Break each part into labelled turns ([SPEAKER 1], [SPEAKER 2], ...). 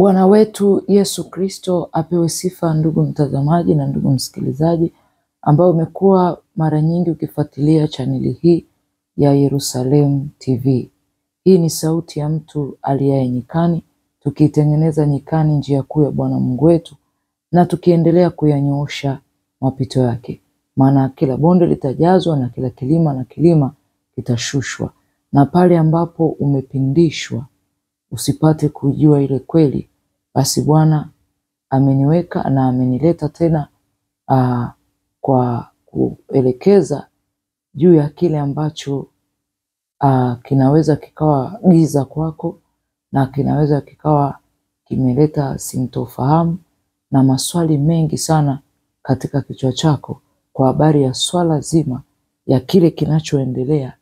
[SPEAKER 1] Bwana wetu Yesu Kristo apewe sifa, ndugu mtazamaji na ndugu msikilizaji ambao umekuwa mara nyingi ukifuatilia chaneli hii ya Yerusalemu TV. Hii ni sauti ya mtu aliye nyikani, tukitengeneza nyikani njia kuu ya Bwana Mungu wetu na tukiendelea kuyanyoosha mapito yake. Maana kila bonde litajazwa na kila kilima kitashushwa. Na pale ambapo umepindishwa usipate kujua ile kweli, basi Bwana ameniweka na amenileta tena kwa kuelekeza juu ya kile ambacho kinaweza kikawa giza kwako na kinaweza kikawa kimeleta sintofahamu na maswali mengi sana katika kichwa chako kwa habari ya swala zima ya kile kinachoendelea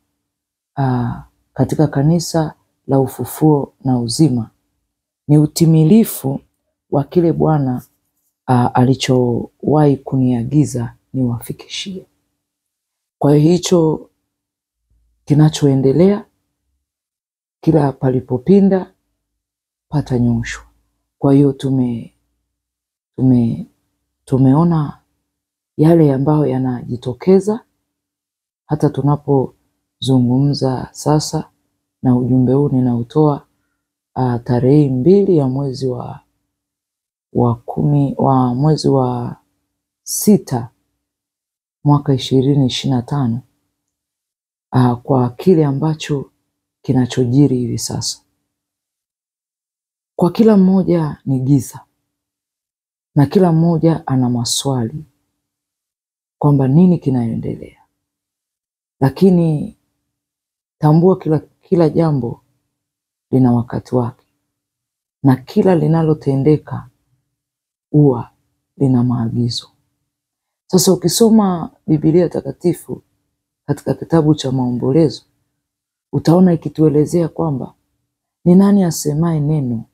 [SPEAKER 1] katika kanisa la ufufuo na uzima. Ni utimilifu wa kile Bwana alichowahi kuniagiza niwafikishie. Kwa hicho kinachoendelea, kila palipopinda patanyoshwa. Kwa hiyo tumeona yale ambayo yanajitokeza hata tunapozungumza sasa, na ujumbe huu ninautoa tarehe 2 ya mwezi wa 6 mwaka 2025 kwa kile ambacho kinachojiri hivi sasa. Kwa kila mmoja ni giza na kila mmoja ana maswali kwamba nini kinaendelea, lakini tambua kila jambo lina wakati wake na kila linalotendeka huwa lina maagizo. Sasa ukisoma Biblia takatifu katika kitabu cha Maombolezo utaona ikituelezea kwamba ni nani asemaye neno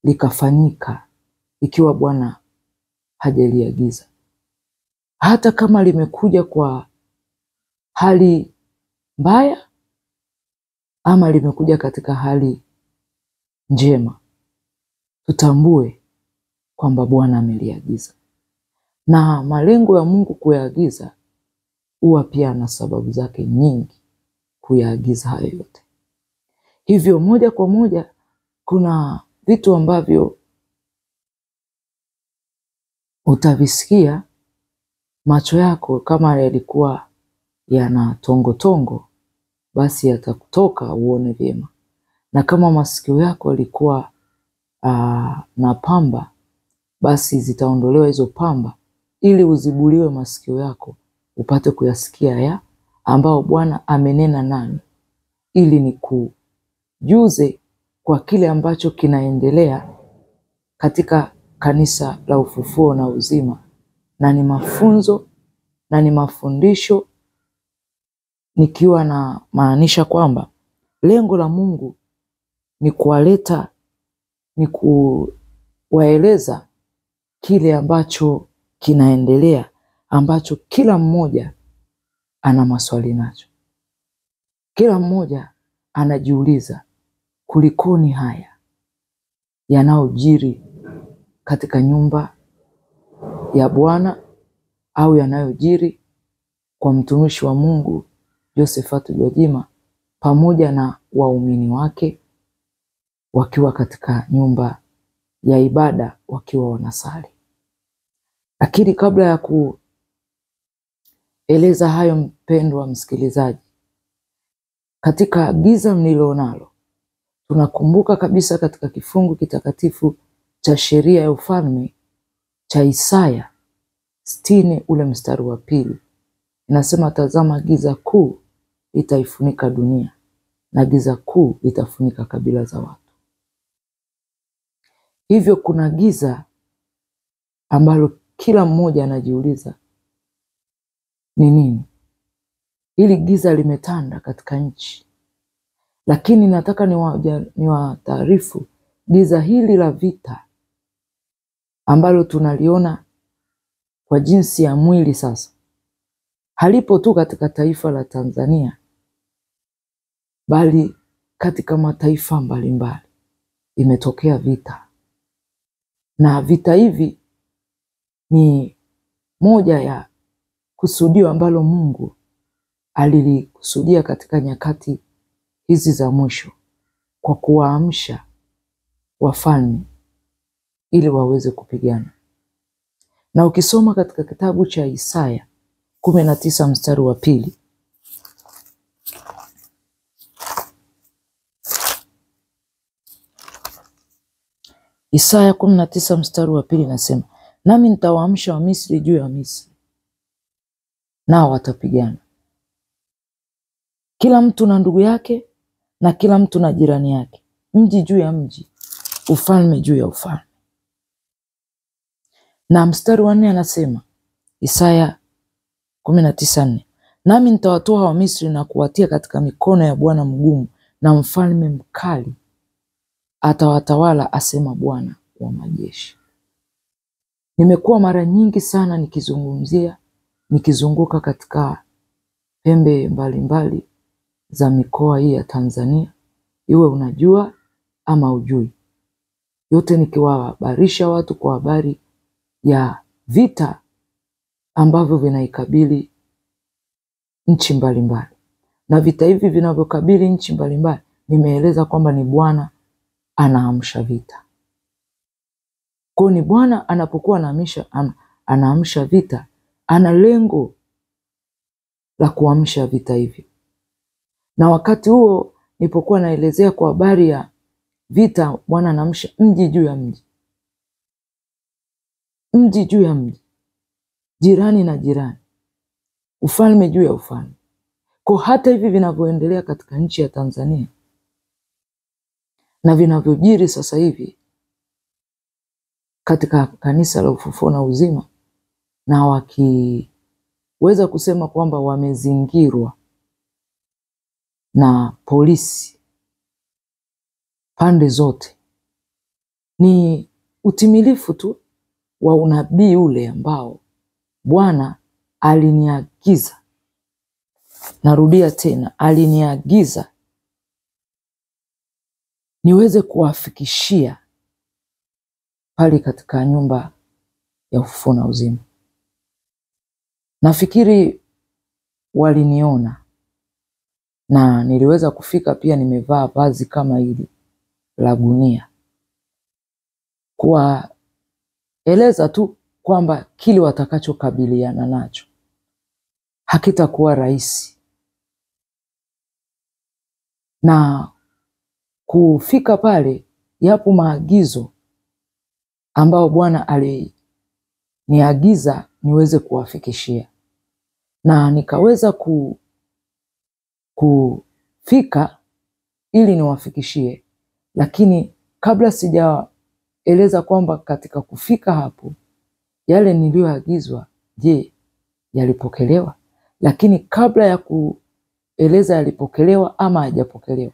[SPEAKER 1] likafanyika ikiwa Bwana hajaliagiza. Hata kama limekuja kwa hali mbaya ama limekuja katika hali njema, tutambue kwamba Bwana ameliagiza. Na malengo ya Mungu kuyaagiza huwa pia na sababu zake nyingi kuyaagiza hayo yote. Hivyo moja kwa moja kuna vitu ambavyo utavisikia macho yako kama yalikuwa yana tongo, basi yatakutoka uone vyema. Na kama masikio yako yalikuwa na pamba, basi zitaondolewa hizo pamba ili uzibuliwe masikio yako upate kuyasikia ya ambao Bwana amenena nani, ili nikujuze kwa kile ambacho kinaendelea katika kanisa la ufufuo na uzima, na ni mafunzo na ni mafundisho, nikiwa na maanisha kwamba lengo la Mungu ni kuwaleta, ni kuwaeleza kile ambacho kinaendelea, ambacho kila mmoja ana maswali nacho. Kila mmoja anajiuliza kulikoni haya yanayojiri katika nyumba ya Bwana au yanayojiri kwa mtumishi wa Mungu Josephat Gwajima pamoja na waumini wake wakiwa katika nyumba ya ibada wakiwa wanasali. Lakini kabla ya kueleza hayo, mpendwa msikilizaji, katika giza mlilonalo, tunakumbuka kabisa katika kifungu kitakatifu cha sheria ya ufalme cha Isaya 60 ule mstari wa 2, inasema, tazama giza kuu litaifunika dunia na giza kuu litafunika kabila za watu. Hivyo kuna giza ambalo kila mmoja anajiuliza ni nini. Hili giza limetanda katika nchi, lakini nataka niwataarifu giza hili la vita ambalo tunaliona kwa jinsi ya mwili sasa halipo tu katika taifa la Tanzania, bali katika mataifa mbalimbali imetokea vita Na vita hivi ni moja ya kusudio ambalo Mungu alilikusudia katika nyakati hizi za mwisho, kwa kuwaamsha wafalme ili waweze kupigana. Na ukisoma katika kitabu cha Isaya 19 mstari wa 2, Isaya 19 mstari wa 2 nasema, nami nitawaamsha wa Misri juu ya Misri, nao watapigana, kila mtu na ndugu yake na kila mtu na jirani yake, mji juu ya mji, ufalme juu ya ufalme. Na mstari wa 4 anasema, Isaya 19:4, nami nitawatoa wa Misri na kuwatia katika mikono ya Bwana mgumu, na mfalme mkali atawatawala, asema Bwana wa majeshi. Nimekuwa mara nyingi sana nikizunguka katika pembe mbalimbali za mikoa hii ya Tanzania, iwe unajua ama ujui, yote nikiwahabarisha watu kwa habari ya vita ambavyo vinaikabili nchi mbalimbali. Na vita hivi vinavyokabili nchi mbalimbali, nimeeleza kwamba ni Bwana anaamsha vita. Kwa ni Bwana anapokuwa anaamsha vita, ana lengo la kuamsha vita hivi. Na wakati huo nilipokuwa naelezea kwa habari ya vita, Bwana anaamsha mji juu ya mji, mji juu ya mji, jirani na jirani, ufalme juu ya ufalme. Kwa hata hivi vinavyoendelea katika nchi ya Tanzania na vinavyojiri sasa hivi katika kanisa la Ufufuo na Uzima, na wakiweza kusema kwamba wamezingirwa na polisi pande zote, ni utimilifu tu wa unabii ule ambao Bwana aliniagiza. Narudia tena, aliniagiza niweze kuwafikishia pale katika nyumba ya Ufufuo na Uzima. Nafikiri waliniona, na niliweza kufika pia nimevaa vazi kama hili la gunia, kuwaeleza tu kwamba kile watakachokabiliana nacho hakitakuwa rahisi. Na kufika pale, yapo maagizo ambao Bwana aliniagiza niweze kuwafikishia, na nikaweza kufika ili niwafikishie. Lakini kabla sijaeleza kwamba katika kufika hapo yale niliyoagizwa, je, yalipokelewa? Lakini kabla ya kueleza yalipokelewa ama hajapokelewa,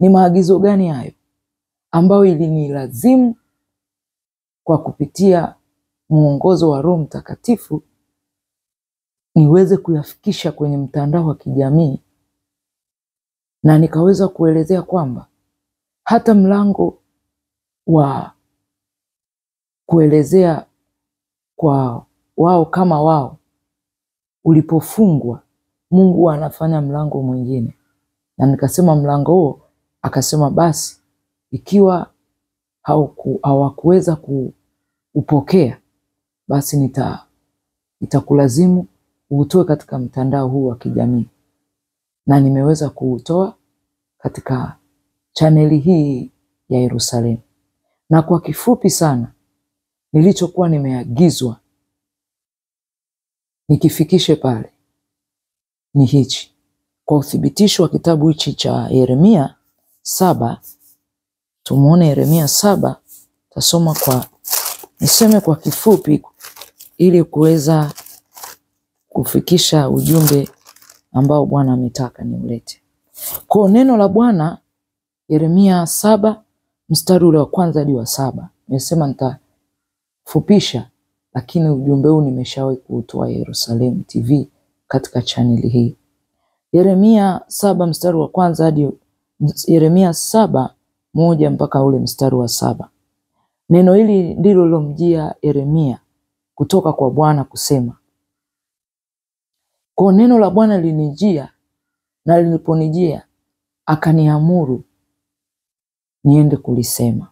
[SPEAKER 1] ni maagizo gani hayo ambayo ilinilazimu kwa kupitia mwongozo wa Roho Mtakatifu niweze kuyafikisha kwenye mtandao wa kijamii. Na nikaweza kuelezea kwamba hata mlango wa kuelezea kwa wao kama wao ulipofungwa, Mungu anafanya mlango mwingine. Na nikasema mlango huo, akasema basi ikiwa hawakuweza kuupokea, basi itakulazimu uutoe katika mtandao huu wa kijamii. Na nimeweza kuutoa katika chaneli hii ya Yerusalemu. Na kwa kifupi sana, nilichokuwa nimeagizwa nikifikishe pale ni hichi. Kwa uthibitisho wa kitabu hichi cha Yeremia 7, tumuone Yeremia 7, tasoma niseme kwa kifupi ili kuweza kufikisha ujumbe ambao Bwana ametaka niulete. Kwa neno la Bwana, Yeremia 7 mstari ule wa 1 hadi wa 7. Nimesema nitafupisha, lakini ujumbe huu nimeshawahi kuutoa Yerusalemu TV katika chaneli hii. Yeremia 7 mstari wa 1 hadi Yeremia 7:1 mpaka ule mstari wa 7. Neno hili ndilo lilomjia Yeremia kutoka kwa Bwana kusema. Kwa neno la Bwana linijia, na liliponijia akaniamuru niende kulisema.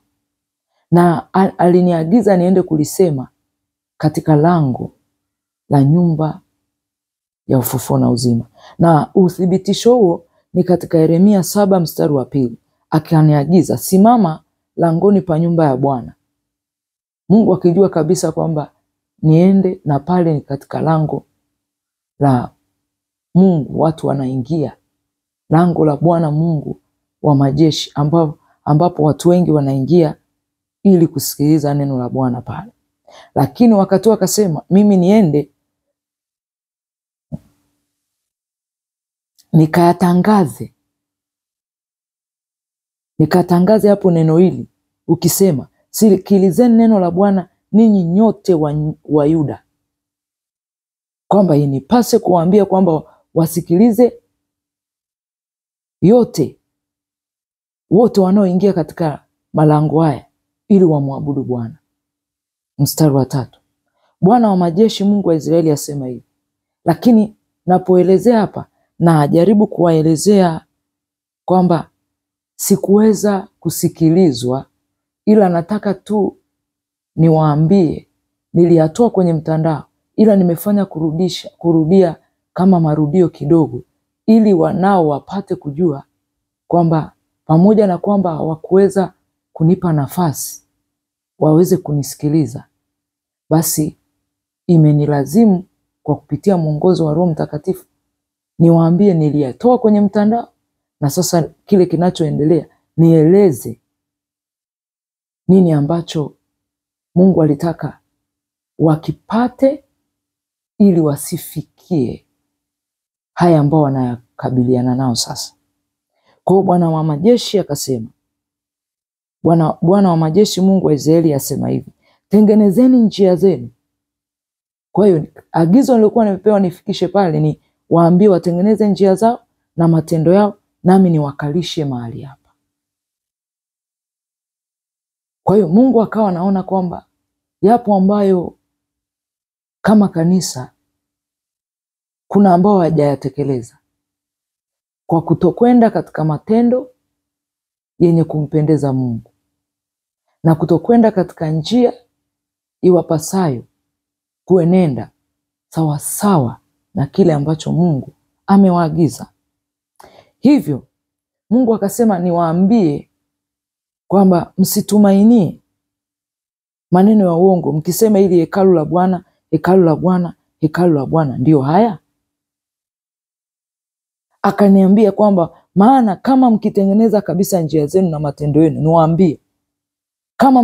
[SPEAKER 1] Na aliniagiza niende kulisema katika lango la nyumba ya ufufuo na uzima. Na uthibitisho huo ni katika Yeremia 7 mstari wa 2. Akaniagiza, simama langoni pa nyumba ya Bwana. Mungu akijua kabisa kwamba niende, na pale ni katika lango la Mungu, watu wanaingia lango la Bwana Mungu wa majeshi, ambapo watu wengi wanaingia ili kusikiliza neno la Bwana pale. Lakini wakati akasema mimi niende nikatangaze hapo neno hili ukisema, sikilizeni neno la Bwana ninyi nyote wa Yuda, kwamba inipase kuwaambia kwamba wasikilize wote wanaoingia katika malango haya ili wamwabudu Bwana. Mstari wa 3. Bwana wa majeshi, Mungu wa Israeli asema hivi. Lakini napoelezea hapa na jaribu kuwaelezea kwamba sikuweza kusikilizwa, ila nataka tu niwaambie, niliyatoa kwenye mtandao, ila nimefanya kurudia kama marudio kidogo, ili wanao wapate kujua kwamba pamoja na kwamba hawakuweza kunipa nafasi waweze kunisikiliza, basi imenilazimu kwa kupitia mwongozo wa Roho Mtakatifu niwaambie niliyatoa kwenye mtandao, na sasa kile kinachoendelea nieleze nini ambacho Mungu alitaka wakipate, ili wasifikie haya ambao wanayakabiliana nao sasa. Kwa hiyo Bwana wa majeshi akasema, Bwana wa majeshi, Mungu wa Israeli asema hivi, tengenezeni njia zenu. Kwa hiyo agizo nilikuwa nimepewa nifikishe pale ni waambie watengeneze njia zao na matendo yao, nami niwakalishe mahali hapa. Kwa hiyo Mungu akawa anaona kwamba yapo ambayo kama kanisa kuna ambao hawajayatekeleza kwa kutokwenda katika matendo yenye kumpendeza Mungu, na kutokwenda katika njia iwapasayo kuenenda sawasawa na kile ambacho Mungu amewaagiza. Hivyo Mungu akasema niwaambie kwamba msitumainie maneno ya uongo mkisema ili hekalu la Bwana, hekalu la Bwana, hekalu la Bwana ndio haya. Akaniambia kwamba maana kama mkitengeneza kabisa njia zenu na matendo yenu, niwaambie, kama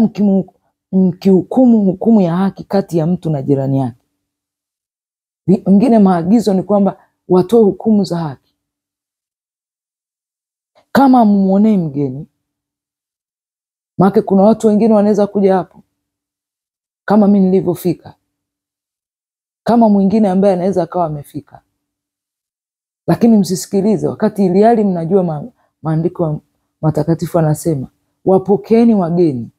[SPEAKER 1] mkihukumu hukumu ya haki kati ya mtu na jirani yake. Wengine maagizo ni kwamba watoe hukumu za haki. Kama mmuonee mgeni, maana kuna watu wengine wanaweza kuja hapo kama mimi nilivyofika, kama mwingine ambaye anaweza akawa amefika, lakini msisikilize, wakati iliali mnajua maandiko matakatifu anasema wapokeeni wageni,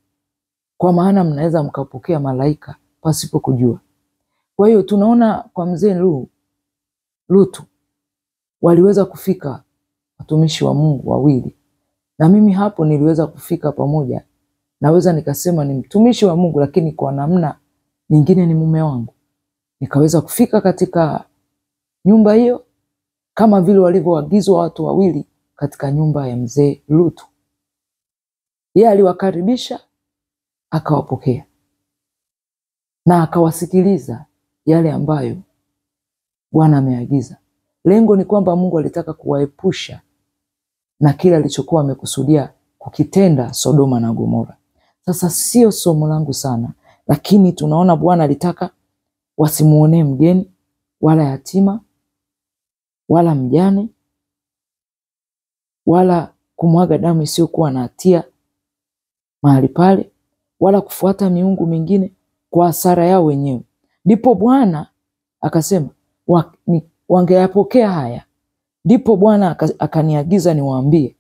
[SPEAKER 1] kwa maana mnaweza mkapokea malaika pasipo kujua. Kwa hiyo tunaona kwa mzee Lutu waliweza kufika watumishi wa Mungu wawili, na mimi hapo niliweza kufika pamoja. Naweza nikasema ni mtumishi wa Mungu, lakini kwa namna nyingine ni mume wangu. Nikaweza kufika katika nyumba hiyo kama vile walivyoagizwa watu wawili katika nyumba ya mzee Lutu. Yeye aliwakaribisha, akawapokea na akawasikiliza yale ambayo Bwana ameagiza. Lengo ni kwamba Mungu alitaka kuwaepusha na kile alichokuwa amekusudia kukitenda Sodoma na Gomora. Sasa sio somo langu sana, lakini tunaona Bwana alitaka wasimuonee mgeni wala yatima wala mjane wala kumwaga damu isiyokuwa na hatia mahali pale, wala kufuata miungu mingine kwa hasara yao wenyewe. Ndipo Bwana akasema wangeyapokea haya. Ndipo Bwana akaniagiza niwaambie,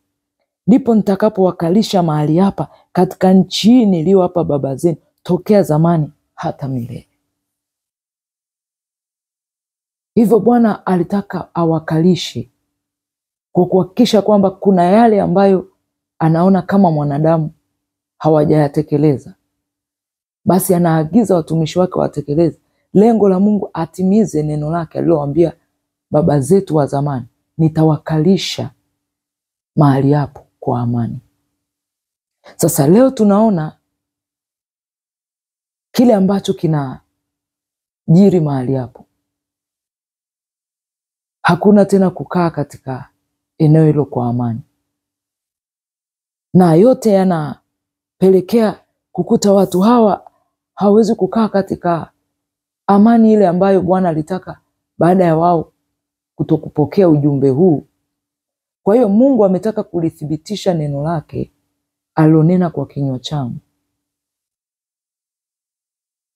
[SPEAKER 1] ndipo nitakapowakalisha mahali hapa katika nchi hii niliyowapa baba zenu tokea zamani hata milele. Hivyo Bwana alitaka awakalishe kwa kuhakikisha kwamba kuna yale ambayo anaona kama mwanadamu hawajayatekeleza, basi anaagiza watumishi wake watekeleze. Lengo la Mungu atimize neno lake alilowaambia baba zetu wa zamani, nitawakalisha mahali hapo kwa amani. Sasa leo tunaona kile ambacho kinajiri mahali hapo. Hakuna tena kukaa katika eneo hilo kwa amani, na yote yanapelekea kukuta watu hawa hawezi kukaa katika amani ile ambayo Bwana alitaka baada ya wao kutokupokea ujumbe huu. Kwa hiyo Mungu ametaka kulithibitisha neno lake alilonena kwa kinywa changu.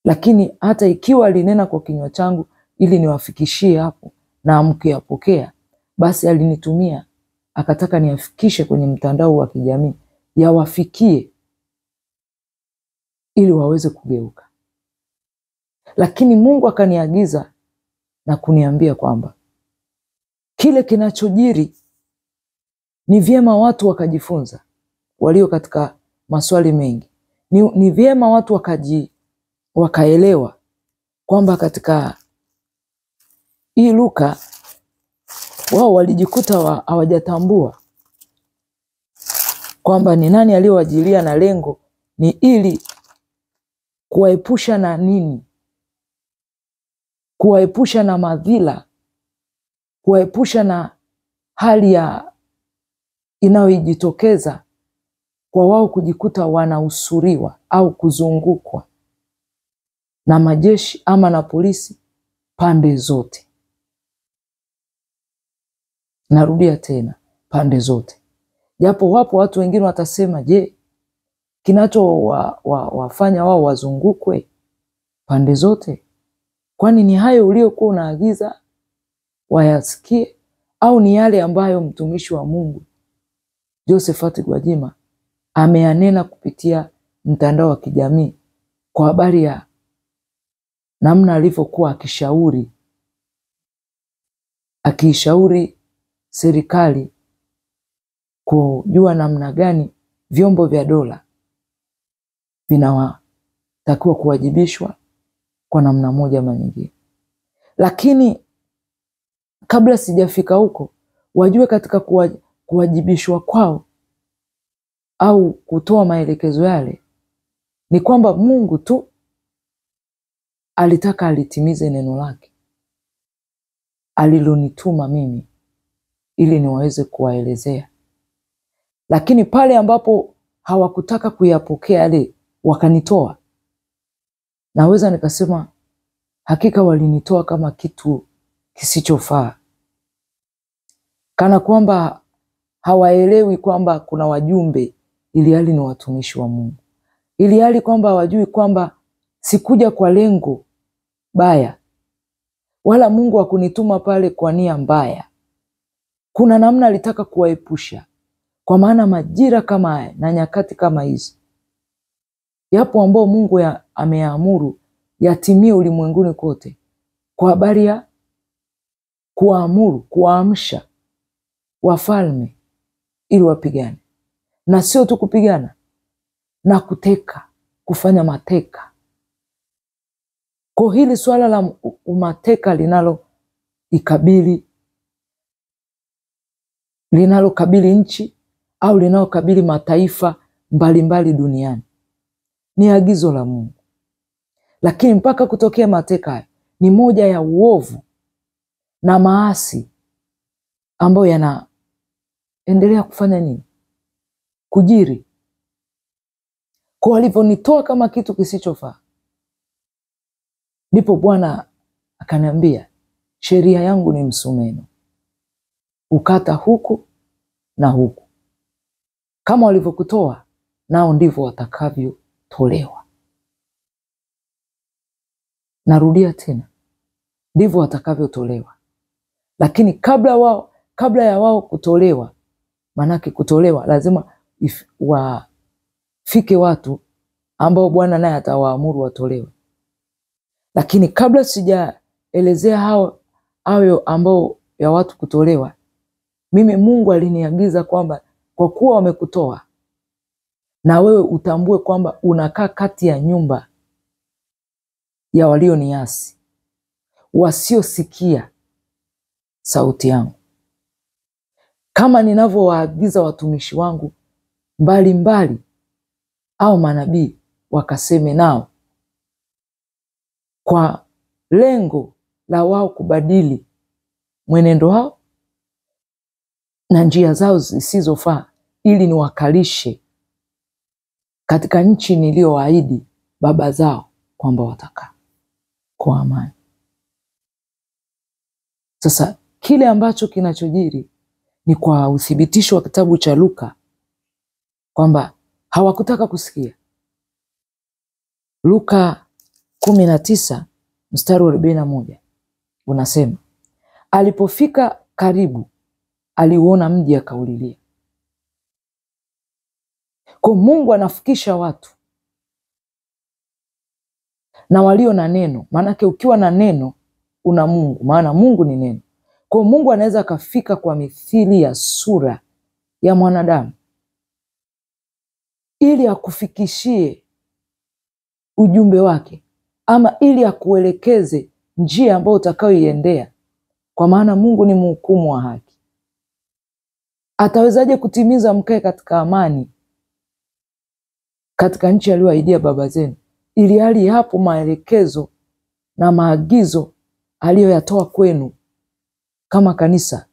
[SPEAKER 1] Lakini hata ikiwa alinena kwa kinywa changu ili niwafikishie hapo na amkiyapokea, basi alinitumia akataka niafikishe kwenye mtandao wa kijamii, yawafikie ili waweze kugeuka. Lakini Mungu akaniagiza na kuniambia kwamba kile kinachojiri ni vyema watu wakajifunza, walio katika maswali mengi. Ni vyema watu wakaelewa kwamba katika hii Luka wao walijikuta hawajatambua kwamba ni nani aliyowajilia, na lengo ni ili kuwaepusha na nini? Kuwaepusha na madhila, kuwaepusha na hali ya inayojitokeza kwa wao kujikuta wanausuriwa au kuzungukwa na majeshi ama na polisi pande zote. Narudia tena, pande zote. Japo wapo watu wengine watasema, je, kinacho wafanya wao wazungukwe pande zote, kwani ni hayo uliokuwa unaagiza wayasikie, au ni yale ambayo mtumishi wa Mungu Josephat Gwajima ameyanena kupitia mtandao wa kijamii kwa habari ya namna alivyokuwa akiishauri serikali kujua namna gani vyombo vya dola vinatakiwa kuwajibishwa kwa namna moja ama nyingine. Lakini kabla sijafika huko, wajue katika kuwajibishwa kwao au kutoa maelekezo yale, ni kwamba Mungu tu alitaka alitimize neno lake alilonituma mimi ili niweze kuwaelezea. Lakini pale ambapo hawakutaka kuyapokea yale, wakanitoa, naweza nikasema hakika walinitoa kama kitu kisichofaa, kana kwamba hawaelewi kwamba kuna wajumbe, ili hali ni watumishi wa Mungu, ili hali kwamba hawajui kwamba sikuja kwa lengo baya, wala Mungu hakunituma pale kwa nia mbaya. Kuna namna alitaka kuwaepusha, kwa maana majira kama haya na nyakati kama hizi yapo ambao Mungu ameamuru yatimie ulimwenguni kote, kwa habari ya kuamuru, kuamsha wafalme ili wapigane, na sio tu kupigana, na kuteka, kufanya mateka. Kwa hili swala la umateka linalokabili nchi au linalokabili mataifa mbalimbali duniani, ni agizo la Mungu. Lakini mpaka kutokea mateka haya, ni moja ya uovu na maasi ambayo yanaendelea kufanya nini? Kujiri. Kwa walivyonitoa kama kitu kisichofaa, ndipo Bwana akaniambia, sheria yangu ni msumeno, ukata huku na huku. Kama walivyokutoa, nao ndivyo watakavyotolewa. Narudia tena, ndivyo watakavyotolewa. Lakini kabla ya wao kutolewa, Manake kutolewa lazima wafike watu ambao Bwana naye atawaamuru watolewe. Lakini kabla sijaelezea hao ambao ya watu kutolewa, mimi Mungu aliniagiza kwamba kwa kuwa wamekutoa, na wewe utambue kwamba unakaa kati ya nyumba ya walioniasi, wasiosikia sauti yangu, kama ninavyowaagiza watumishi wangu mbalimbali au manabii wakaseme nao, kwa lengo la wao kubadili mwenendo wao na njia zao zisizofaa, ili niwakalishe katika nchi niliyowaahidi baba zao kwamba watakaa kwa amani. Sasa kile ambacho kinachojiri ni kwa uthibitisho wa kitabu cha Luka kwamba hawakutaka kusikia. Luka 19 mstari wa 41 unasema, alipofika karibu aliuona mji akaulilia. Kwa Mungu anafikisha watu na walio na neno, maanake ukiwa na neno una Mungu, maana Mungu ni neno. Kwa Mungu anaweza akafika kwa mithili ya sura ya mwanadamu ili akufikishie ujumbe wake, ama ili akuelekeze njia ambayo utakayoiendea, kwa maana Mungu ni mhukumu wa haki. Atawezaje kutimiza mkae katika amani katika nchi aliyoahidia baba zenu, ili hali hapo maelekezo na maagizo aliyoyatoa kwenu kama kanisa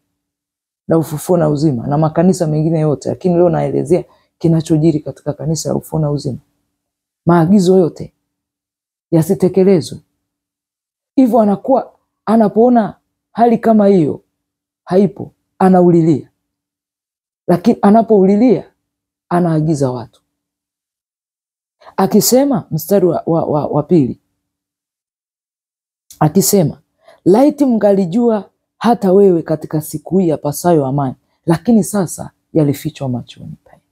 [SPEAKER 1] la Ufufuo na Uzima na makanisa mengine yote, lakini leo naelezea kinachojiri katika kanisa la Ufufuo na Uzima. Maagizo yote yasitekelezwe. Hivyo anapoona hali kama hiyo haipo, anaulilia. Lakini anapoulilia anaagiza watu, akisema mstari wa pili, akisema, laiti mngalijua hata wewe katika siku hii yapasayo amani, lakini sasa yalifichwa machoni penu.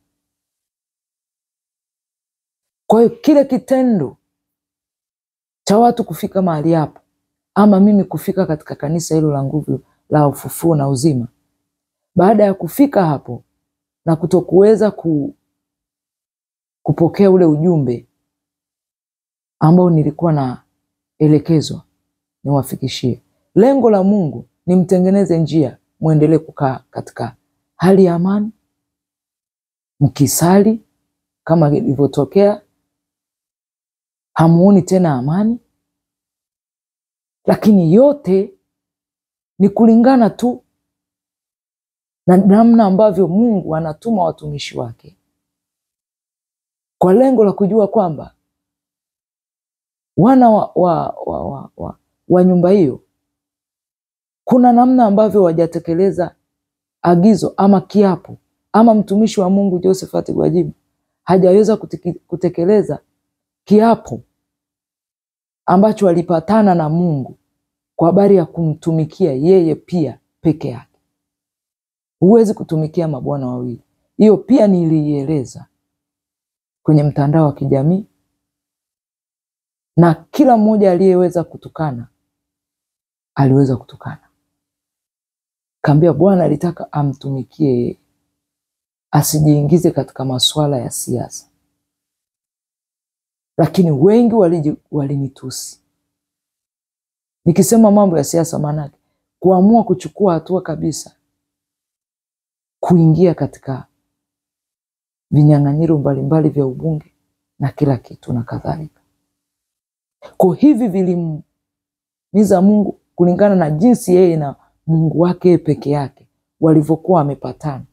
[SPEAKER 1] Kwa hiyo kile kitendo cha watu kufika mahali hapo, ama mimi kufika katika kanisa hilo la Nguvu la Ufufuo na Uzima, baada ya kufika hapo na kutokuweza kupokea ule ujumbe ambao nilikuwa naelekezwa niwafikishie, lengo la Mungu ni mtengeneze njia, muendelee kukaa katika hali ya amani, mkisali kama ilivyotokea hamuoni tena amani. Lakini yote ni kulingana tu na namna ambavyo Mungu anatuma watumishi wake kwa lengo la kujua kwamba wana wa nyumba hiyo kuna namna ambavyo wajatekeleza agizo ama kiapo, ama mtumishi wa Mungu Josephat Gwajima hajaweza kutekeleza kiapo ambacho walipatana na Mungu kwa habari ya kumtumikia yeye pia peke yake. Huwezi kutumikia mabwana wawili. Hiyo pia nilieleza kwenye mtandao wa kijamii, na kila mmoja aliyeweza kutukana aliweza kutukana. Kaambia Bwana alitaka amtumikie yeye, asijiingize katika masuala ya siasa. Lakini wengi walinitusi nikisema mambo ya siasa, maanake kuamua kuchukua hatua kabisa, kuingia katika vinyang'anyiro mbalimbali vya ubunge na kila kitu na kadhalika. Kwa hivi vilimuumiza Mungu kulingana na jinsi yeye na Mungu wake peke yake walivyokuwa wamepatana.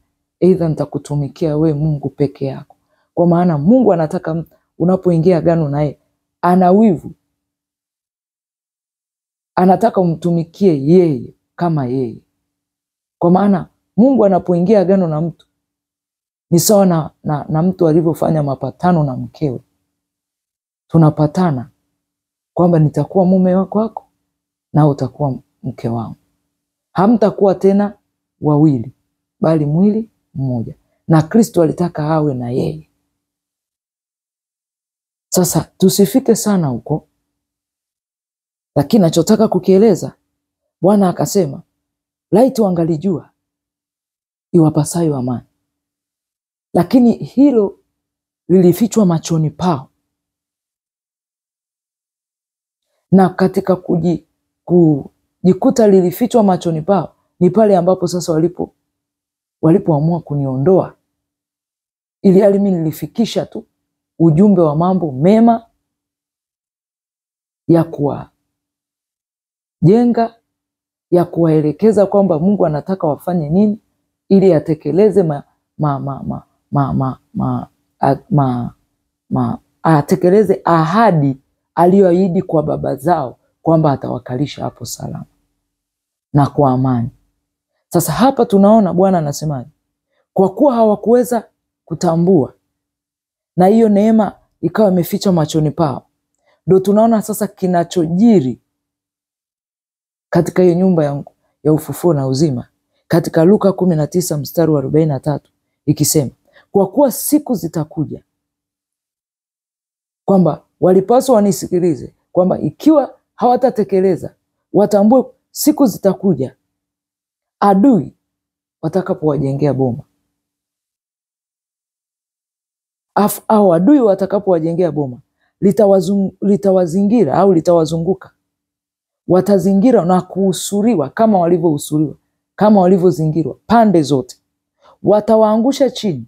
[SPEAKER 1] Aidha nitakutumikia we Mungu peke yako. Kwa maana Mungu anataka unapoingia agano naye, ana wivu, anataka umtumikie yeye kama yeye. Kwa maana Mungu anapoingia agano na mtu ni sawa na mtu alivyofanya mapatano na mkewe. Tunapatana kwamba nitakuwa mume wako na utakuwa mke wangu. Hamtakuwa tena wawili, bali mwili mmoja, na Kristo alitaka awe na yeye. Sasa tusifike sana huko, lakini nachotaka kukieleza, Bwana akasema laiti wangalijua iwapasayo amani, lakini hilo lilifichwa machoni pao. Na katika kujikuta lilifichwa machoni pao ni pale ambapo sasa walipoamua kuniondoa, ili hali mimi nilifikisha tu ujumbe wa mambo mema ya kuwajenga, ya kuwaelekeza kwamba Mungu anataka wafanye nini ili atekeleze atekeleze ahadi aliyoahidi kwa baba zao kwamba atawakalisha hapo salama na kwa amani. Sasa hapa tunaona Bwana anasemaje? Kwa kuwa hawakuweza kutambua na hiyo neema ikawa imeficha machoni pao, ndio tunaona sasa kinachojiri katika hiyo nyumba ya ufufuo na uzima katika Luka 19 mstari wa 43 ikisema, kwa kuwa siku zitakuja, kwamba walipaswa wanisikilize, kwamba ikiwa hawatatekeleza watambue siku zitakuja adui watakapowajengea boma, au adui watakapowajengea boma litawazingira au litawazunguka, watazingira na kuhusuriwa kama walivyohusuriwa, kama walivyozingirwa pande zote, watawaangusha chini,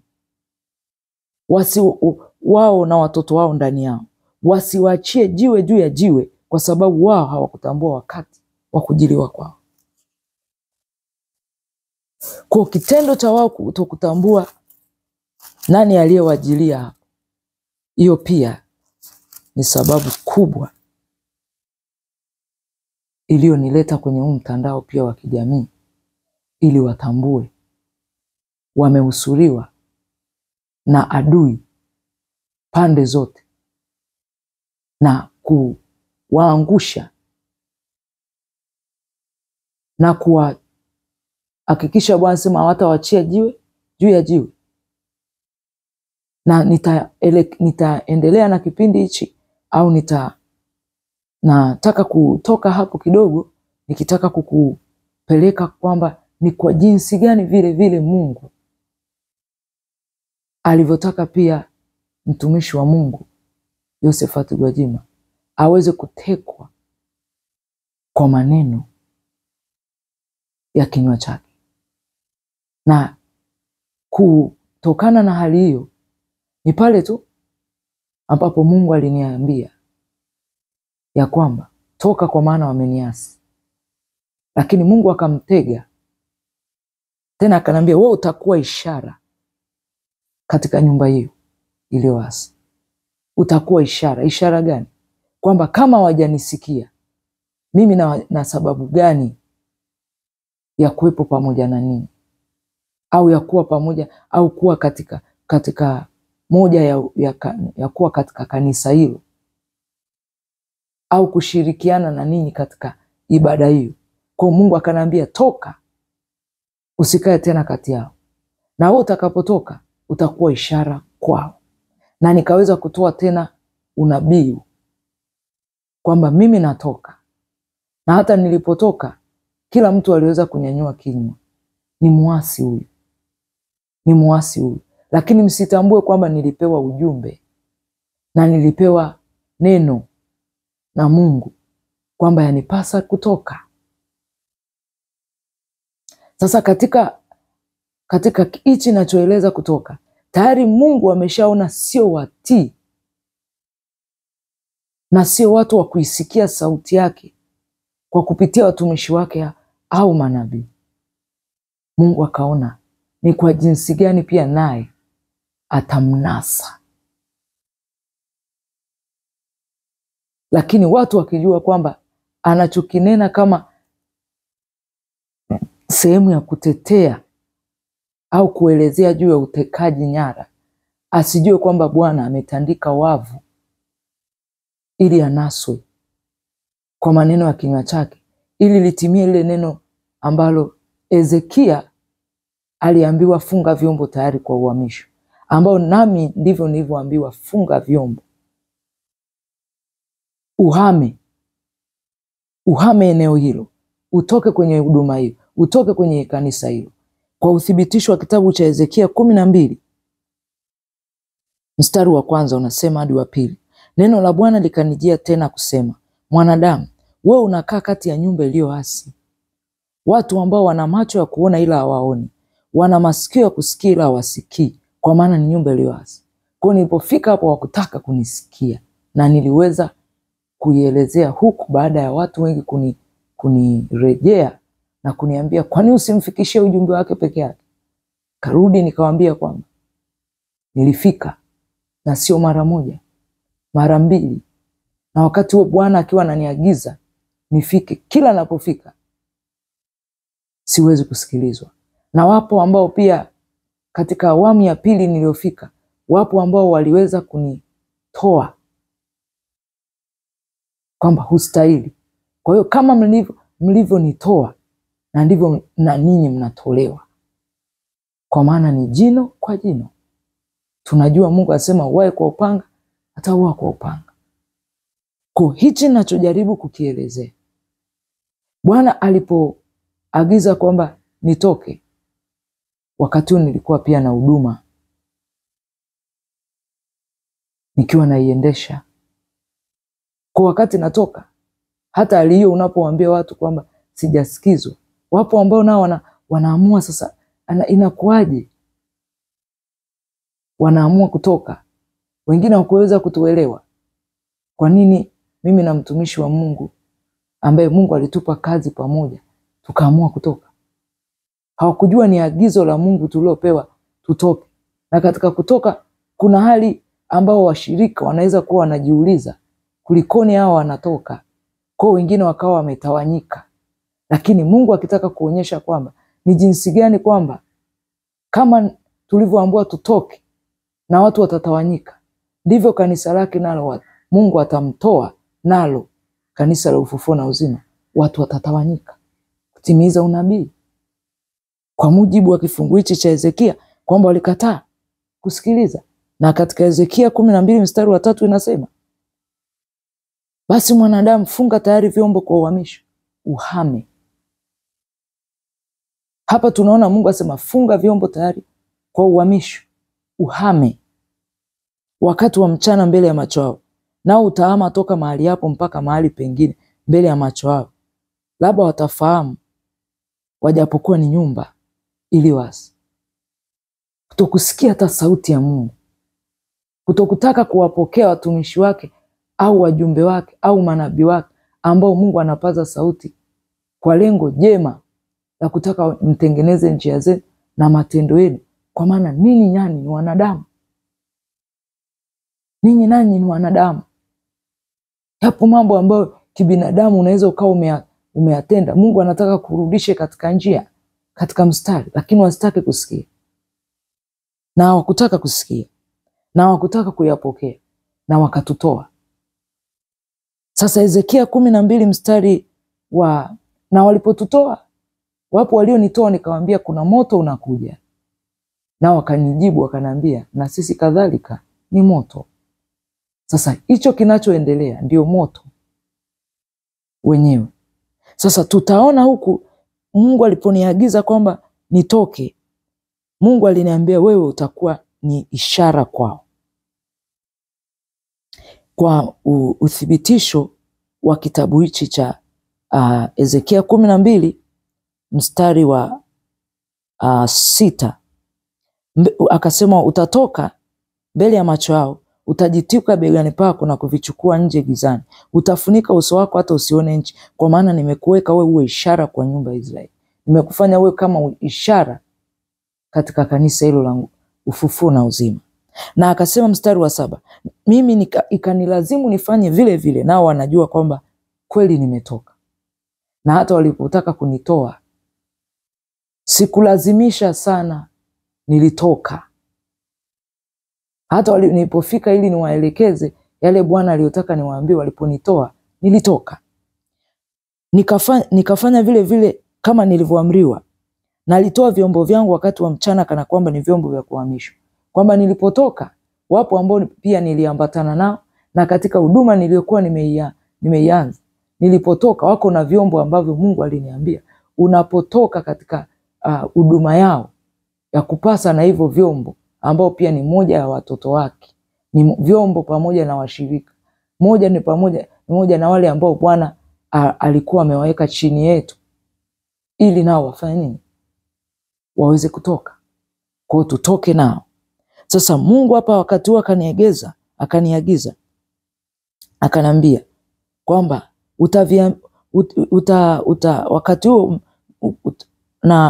[SPEAKER 1] wao na watoto wao ndani yao, wasiwaachie jiwe juu ya jiwe, kwa sababu wao hawakutambua wakati wa kujiliwa kwao. Kwa kitendo cha wao kutokutambua nani aliyewajilia hapo, hiyo pia ni sababu kubwa iliyonileta kwenye huu mtandao pia wa kijamii, ili watambue wamehusuriwa na adui pande zote na kuwaangusha na kuhakikisha Bwana sema hawatawaachia jiwe juu ya jiwe. Na nitaendelea na kipindi hichi, au nataka kutoka hapo kidogo nikitaka kukupeleka kwamba ni kwa jinsi gani vile vile Mungu alivyotaka pia mtumishi wa Mungu Josephat Gwajima aweze kutekwa kwa maneno ya kinywa chake. Na kutokana na hali hiyo ni pale tu ambapo Mungu aliniambia ya kwamba toka, kwa maana wameniasi. Lakini Mungu akamtega tena, akanambia wewe utakuwa ishara katika nyumba hiyo iliyoasi. Utakuwa ishara. Ishara gani? Kwamba kama hawajanisikia mimi na sababu gani ya kuwepo pamoja na ninyi, au ya kuwa pamoja, au kuwa katika moja ya kuwa katika kanisa hilo, au kushirikiana na ninyi katika ibada hiyo. Kwa Mungu akanambia toka, usikae tena kati yao, na wewe utakapotoka utakuwa ishara kwao. Na nikaweza kutoa tena unabii kwamba mimi natoka, na hata nilipotoka kila mtu aliweza kunyanyua kinywa, ni muasi huyu, ni muasi huyu. Lakini msitambue kwamba nilipewa ujumbe na nilipewa neno na Mungu kwamba yanipasa kutoka. Sasa katika hichi nachoeleza kutoka, tayari Mungu ameshaona sio watii na sio watu wa kuisikia sauti yake kwa kupitia watumishi wake au manabii. Mungu akaona ni kwa jinsi gani pia naye atamnasa. Lakini watu wakijua kwamba anachokinena kama sehemu ya kutetea au kuelezea juu ya utekaji nyara, asijue kwamba Bwana ametandika wavu ili anaswe kwa maneno ya kinywa chake, ili litimie lile neno ambalo Ezekia aliambiwa funga vyombo tayari kwa uhamisho, ambao nami ndivyo nilivyoambiwa, funga vyombo, uhame eneo hilo, utoke kwenye huduma hiyo, utoke kwenye kanisa hilo. Kwa uthibitisho wa kitabu cha Hezekia 12 mstari wa 1 unasema hadi wa 2, neno la Bwana likanijia tena kusema, mwanadamu, wewe unakaa kati ya nyumba iliyoasi, watu ambao wana macho ya kuona ila hawaoni, wana masikio ya kusikia ila hawasikii, kwa maana ni nyumba iliyoasi. Kwa nilipofika hapo wakutaka kunisikia, na niliweza kuielezea huku baada ya watu wengi kunirejea na kuniambia, kwani usimfikishie ujumbe wake peke yake? Karudi nikawaambia kwamba nilifika, na sio mara moja, mara 2, na wakati huo Bwana akiwa ananiagiza nifike, kila napofika siwezi kusikilizwa. Na wapo ambao pia katika awamu ya 2 niliyofika, wapo ambao waliweza kunitoa kwamba hustahili. Kwa hiyo kama mlivyonitoa, na ndivyo na ninyi mnatolewa, kwa maana ni jino kwa jino. Tunajua Mungu asema uwae kwa upanga, ataua kwa upanga. Kwa hichi ninachojaribu kukielezea, Bwana alipoagiza kwamba nitoke, wakati huu nilikuwa pia na huduma nikiwa naiendesha. Kwa wakati natoka, hata aliyo unapowaambia watu kwamba sijasikizwa, wapo ambao nao wanaamua sasa inakuaje, wanaamua kutoka. Wengine hawakuweza kutuelewa kwa nini mimi na mtumishi wa Mungu ambaye Mungu alitupa kazi pamoja tukaamua kutoka. Hawakujua ni agizo la Mungu tuliopewa tutoke. Na katika kutoka kuna hali ambao washirika wanaweza kuwa wanajiuliza, kulikoni hao wanatoka? Kwa wengine wakawa wametawanyika. Lakini Mungu akitaka kuonyesha kwamba ni jinsi gani kwamba kama tulivyoambiwa tutoke na watu watatawanyika, ndivyo kanisa lake nalo Mungu atamtoa nalo, kanisa la ufufuo na uzima, watu watatawanyika kutimiza unabii. Kwa mujibu wa kifungu hichi cha Hezekia kwamba walikataa kusikiliza. Na katika Hezekia 12 mstari wa 3 inasema, basi mwanadamu, funga tayari vyombo kwa uhamisho, uhame. Hapa tunaona Mungu asema funga vyombo tayari kwa uhamisho, uhame, wakati wa mchana mbele ya macho yao, nao utahama toka mahali hapo mpaka mahali pengine mbele ya macho yao, labda watafahamu, wajapokuwa ni nyumba iliyoasi. Kutokusikia hata sauti ya Mungu, kutokutaka kuwapokea watumishi wake au wajumbe wake au manabii wake ambao Mungu anapaza sauti kwa lengo jema la kutaka mtengeneze njia zenu na matendo yenu, kwa maana ninyi nani ni wanadamu. Ninyi nani ni wanadamu. Yapo mambo ambayo kibinadamu unaweza ukawa umeyatenda, Mungu anataka kurudishe katika njia, katika mstari, lakini wasitake kusikia. Na hawakutaka kusikia, na hawakutaka kuyapokea, na wakatutoa. Sasa Hezekia 12 mstari wa, na walipotutoa, wapo walionitoa nikawaambia kuna moto unakuja. Na wakanijibu wakaniambia, na sisi kadhalika ni moto. Sasa hicho kinachoendelea ndio moto wenyewe. Sasa tutaona huku Mungu aliponiagiza kwamba nitoke, Mungu aliniambia wewe utakuwa ni ishara kwao. Kwa uthibitisho wa kitabu hichi cha Hezekia 12 mstari wa 6, akasema utatoka mbele ya macho yao, utajitwika begani pako na kuvichukua nje gizani, utafunika uso wako hata usione nchi, kwa maana nimekuweka wewe uwe ishara kwa nyumba ya Israeli. Nimekufanya wewe kama ishara katika kanisa hilo la ufufuo na uzima. Na akasema mstari wa 7, mimi ikanilazimu nifanye vile vile, nao wanajua kwamba kweli nimetoka. Na hata walipotaka kunitoa, sikulazimisha sana, nilitoka. Hata nilipofika ili niwaelekeze yale Bwana aliyotaka niwaambie, waliponitoa nilitoka. Nikafanya vile vile kama nilivyoamriwa. Nalitoa vyombo vyangu wakati wa mchana kana kwamba ni vyombo vya kuhamishwa. Kwamba nilipotoka wapo ambao pia niliambatana nao, na katika huduma niliyokuwa nimeianza, nilipotoka wako na vyombo ambavyo Mungu aliniambia unapotoka katika huduma yao ya kupasa na hivyo vyombo ambao pia ni moja ya watoto wake, ni vyombo pamoja na washirika, ni pamoja na wale ambao Bwana alikuwa amewaweka chini yetu, ili nao wafanye nini? Waweze kutoka. Kwa hiyo tutoke nao. Sasa Mungu hapa wakati huo akaniagiza, akanambia kwamba wakati huo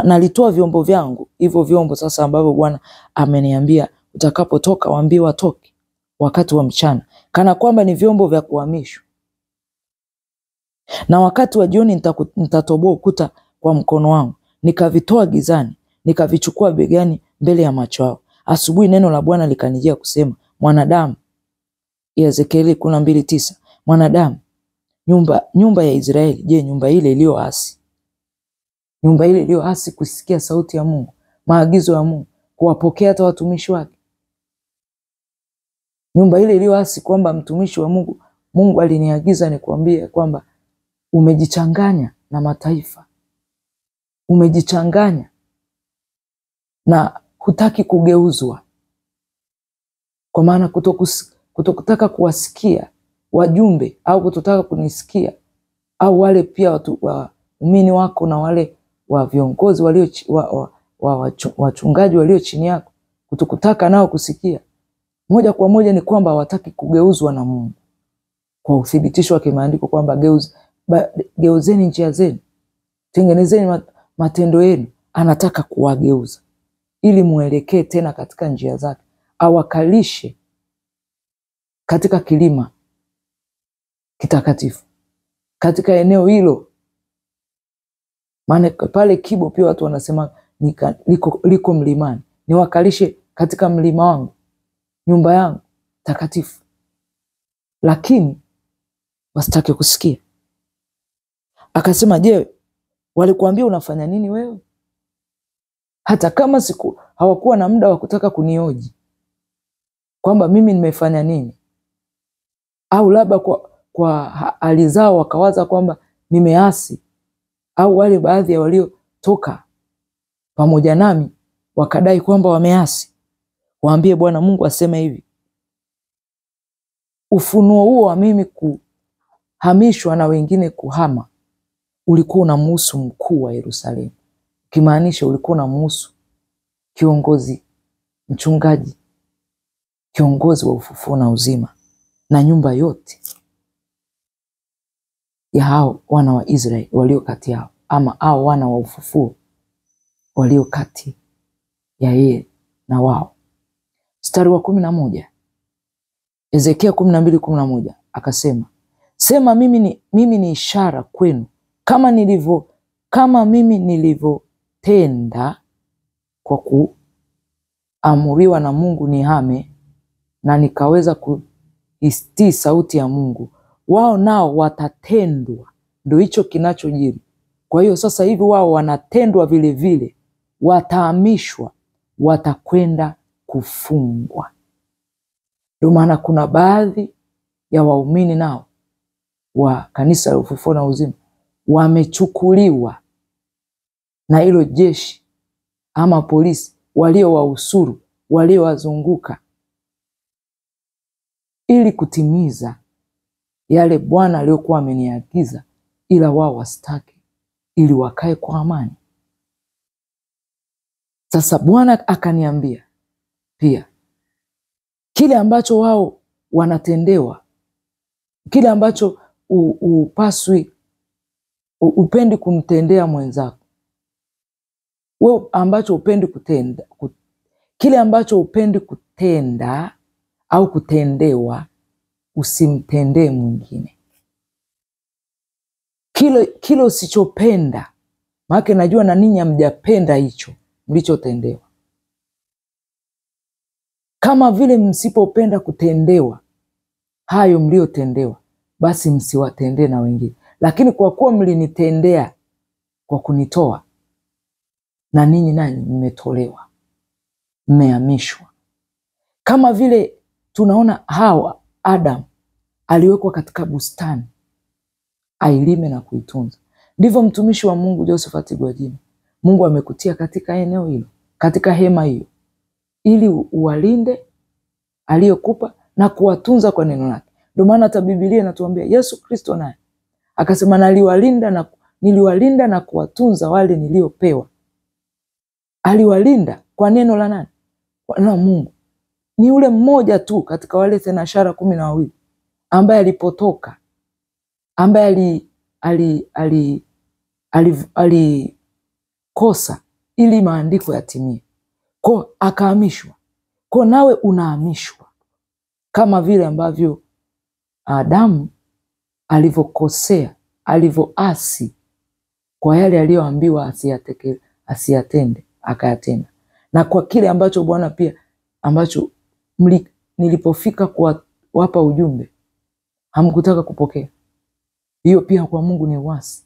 [SPEAKER 1] nalitoa vyombo vyangu, hivyo vyombo sasa ambavyo Bwana ameniambia utakapotoka waambie watoke wakati wa mchana, kana kwamba ni vyombo vya kuhamishwa. Na wakati wa jioni nitatoboa ukuta kwa mkono wangu, nikavitoa gizani, nikavichukua begani mbele ya macho yao. Asubuhi neno la Bwana likanijia kusema, mwanadamu, Ezekieli 12:9, mwanadamu, nyumba ya Israeli, je, nyumba ile iliyoasi, nyumba ile iliyoasi kusikia sauti ya Mungu, maagizo ya Mungu, kuwapokea hata watumishi wake, nyumba ile iliyoasi kwamba mtumishi wa Mungu aliniagiza nikuambie kwamba umejichanganya na mataifa, umejichanganya na hutaki kugeuzwa, kwa maana kutokutaka kuwasikia wajumbe au kutotaka kunisikia au wale pia waumini wako na wale wa viongozi wachungaji walio chini yako, kutokutaka nao kusikia, moja kwa moja ni kwamba hawataki kugeuzwa na Mungu, kwa uthibitisho wa kimaandiko kwamba geuzeni njia zenu, tengenezeni matendo yenu. Anataka kuwageuza ili muelekee tena katika njia zake, awakalishe katika kilima kitakatifu, katika eneo hilo. Maana pale Kibo pia watu wanasema liko mlimani, niwakalishe katika mlima wangu, nyumba yangu takatifu. Lakini wasitake kusikia. Akasema, je, walikuambia unafanya nini wewe? Hata kama hawakuwa na muda wa kutaka kunioji kwamba mimi nimefanya nini, au labda kwa hali zao wakawaza kwamba nimeasi, au wale baadhi ya waliotoka pamoja nami wakadai kwamba wameasi, waambie Bwana Mungu asema hivi, ufunuo huo wa mimi kuhamishwa na wengine kuhama ulikuwa unamhusu mkuu wa Yerusalemu, kimaanisha ulikuwa unamhusu kiongozi, mchungaji, kiongozi wa ufufuo na uzima, na nyumba yote ya hao wana wa Israeli walio kati yao, ama hao wana wa ufufuo walio kati ya yeye na wao. Mstari wa 11, Ezekiel 12:11, akasema, sema mimi ni ishara kwenu kama mimi nilivyotenda kwa kuamuriwa na Mungu nihame, na nikaweza kuitii sauti ya Mungu, wao nao watatendwa. Ndio hicho kinachojiri. Kwa hiyo sasa hivi wao wanatendwa vile vile, watahamishwa, watakwenda kufungwa. Ndio maana kuna baadhi ya waumini nao wa kanisa la ufufuo na uzima wamechukuliwa na hilo jeshi ama polisi waliowausuru, waliowazunguka, ili kutimiza yale Bwana aliyokuwa ameniagiza, ila wao wasitaki, ili wakae kwa amani. Sasa Bwana akaniambia pia kile ambacho wao wanatendewa, kile ambacho upendi kumtendea mwenzako, wewe ambacho upendi kutenda, kile ambacho upendi kutenda au kutendewa, usimtendee mwingine. Kile usichopenda, maana najua na ninyi hamjapenda hicho mlichotendewa. Kama vile msipopenda kutendewa hayo mliotendewa, basi msiwatendee na wengine. Lakini kwa kuwa mlinitendea kwa kunitoa, na ninyi nanyi mmetolewa, mmehamishwa. Kama vile tunaona Hawa, Adam aliwekwa katika bustani ailime na kuitunza, ndivyo mtumishi wa Mungu Josephat Gwajima, Mungu amekutia katika eneo hilo, katika hema hiyo, ili uwalinde aliyokupa na kuwatunza kwa neno lake. Ndio maana hata Biblia inatuambia Yesu Kristo naye akasema, niliwalinda na kuwatunza wale niliopewa. Aliwalinda kwa neno la nani? Kwa neno la Mungu. Ni ule mmoja tu katika wale thenashara 12 ambaye alipotoka, ambaye alikosa ili maandiko yatimie, kwa akahamishwa. Kwa nawe unahamishwa kama vile ambavyo Adamu alivyokosea, alivyoasi kwa yale aliyoambiwa asiyatende, akayatenda. Na kwa kile ambacho Bwana pia ambacho nilipofika kuwapa ujumbe hamkutaka kupokea, hiyo pia kwa Mungu ni uasi.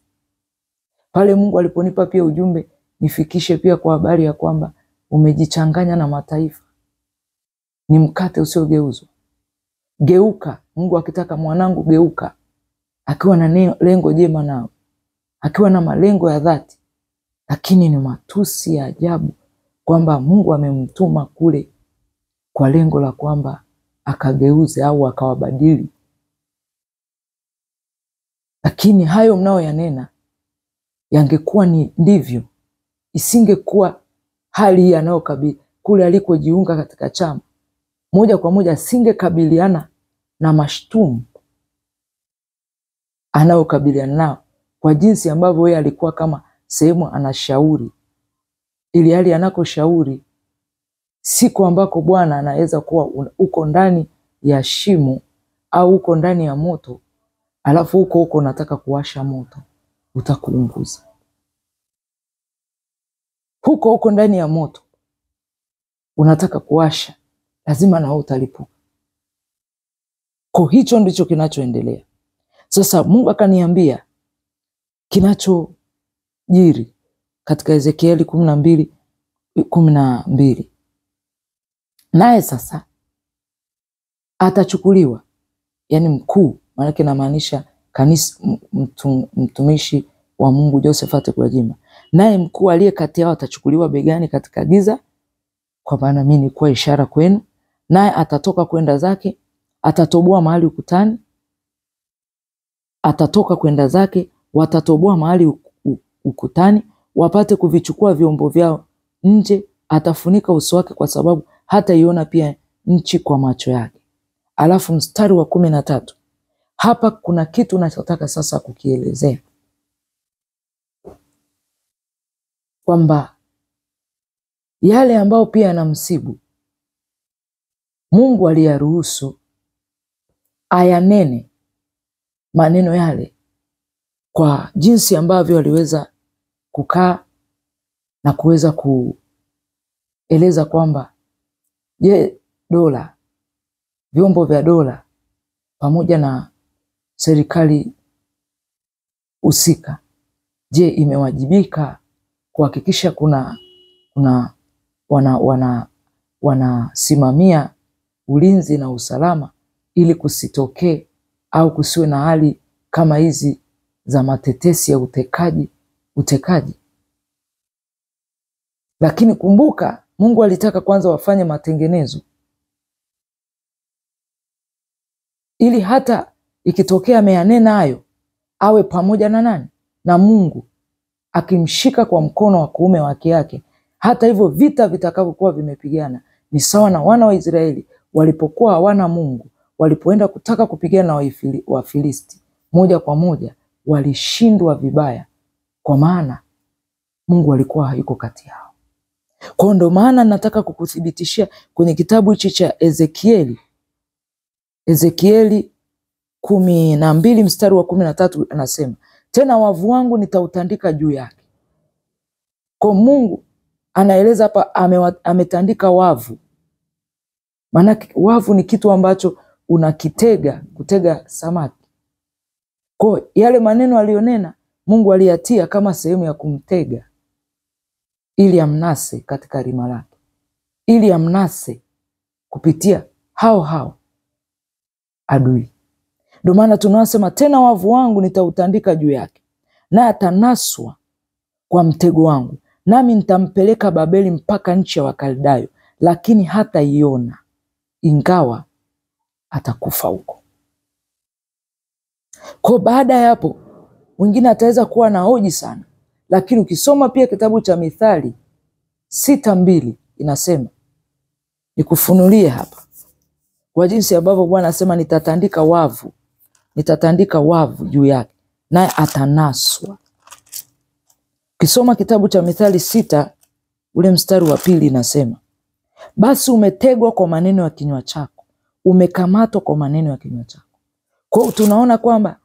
[SPEAKER 1] Pale Mungu aliponipa pia ujumbe nifikishe pia kwa habari ya kwamba umejichanganya na mataifa, ni mkate usiogeuzwa. Geuka. Mungu akitaka, mwanangu geuka, akiwa na lengo jema nao, akiwa na malengo ya dhati. Lakini ni matusi ya ajabu kwamba Mungu amemtuma kule kwa lengo la kwamba akageuze au akawabadili. Lakini hayo mnao yanena yangekuwa ni ndivyo, isingekuwa hali yanayokabili kule alikojiunga katika chama, moja kwa moja asingekabiliana na mashtumu anayokabiliana nao, kwa jinsi ambavyo yeye alikuwa kama sehemu anashauri, ili hali anakoshauri siku ambako Bwana anaweza kuwa uko ndani ya shimo au uko ndani ya moto, alafu huko unataka kuwasha moto, utakuunguza. Huko ndani ya moto unataka kuwasha, lazima na utalipuka. Kwa hicho ndicho kinachoendelea. Sasa Mungu akaniambia kinachojiri katika Ezekieli 12:12. Naye sasa atachukuliwa, yani mkuu, maana inamaanisha kanisa, mtumishi wa Mungu Josephat Gwajima. Naye mkuu aliye kati yao atachukuliwa begani katika giza, kwa maana mimi ni kwa ishara kwenu. Naye atatoka kwenda zake, atatoboa mahali ukutani, atatoka kwenda zake, watatoboa mahali ukutani, wapate kuvichukua vyombo vyao nje. Atafunika uso wake kwa sababu hata iona pia nchi kwa macho yake. Alafu mstari wa 13. Hapa kuna kitu nachotaka sasa kukielezea, kwamba yale ambao pia yanamsibu Mungu aliyaruhusu ayanene maneno yale kwa jinsi ambavyo aliweza kukaa na kuweza kueleza kwamba dola, vyombo vya dola pamoja na serikali husika, imewajibika kuhakikisha wanasimamia ulinzi na usalama ili kusitokee au kusiwe na hali kama hizi za matetesi ya utekaji. Lakini kumbuka, Mungu alitaka kwanza wafanye matengenezo, ili hata ikitokea ameyanena hayo awe pamoja na nani? Na Mungu, akimshika kwa mkono wa kuume wake yake. Hata hivyo vita vitakavyokuwa vimepigana ni sawa na wana wa Israeli walipokuwa hawana Mungu, walipoenda kutaka kupigana na Wafilisti, moja kwa moja walishindwa vibaya, kwa maana Mungu alikuwa hayuko kati yao. Kwa ndo maana nataka kukuthibitishia kwenye kitabu hichi cha Ezekieli 12 mstari wa 13, anasema tena wavu wangu nitautandika juu yake. Kwa Mungu anaeleza hapa ametandika wavu. Maana wavu ni kitu ambacho kutega samaki. Kwa yale maneno alionena Mungu aliyatia kama sehemu ya kumtega, ili amnase katika rima lake, ili amnase kupitia hao adui. Ndio maana tunasema tena wavu wangu nitautandika juu yake, naye atanaswa kwa mtego wangu, nami nitampeleka Babeli mpaka nchi ya Wakaldayo, lakini hataiona, ingawa atakufa huko. Kwa baada ya hapo mwingine ataweza kuwa na hoji sana, lakini ukisoma pia kitabu cha Mithali 6:2 inasema, nikufunulie hapa kwa jinsi ambavyo Bwana anasema nitatandika wavu juu yake, naye atanaswa. Ukisoma kitabu cha Mithali 6 ule mstari wa 2 inasema, basi umetegwa kwa maneno ya kinywa chako, umekamatwa kwa maneno ya kinywa chako. Kwa hiyo tunaona kwamba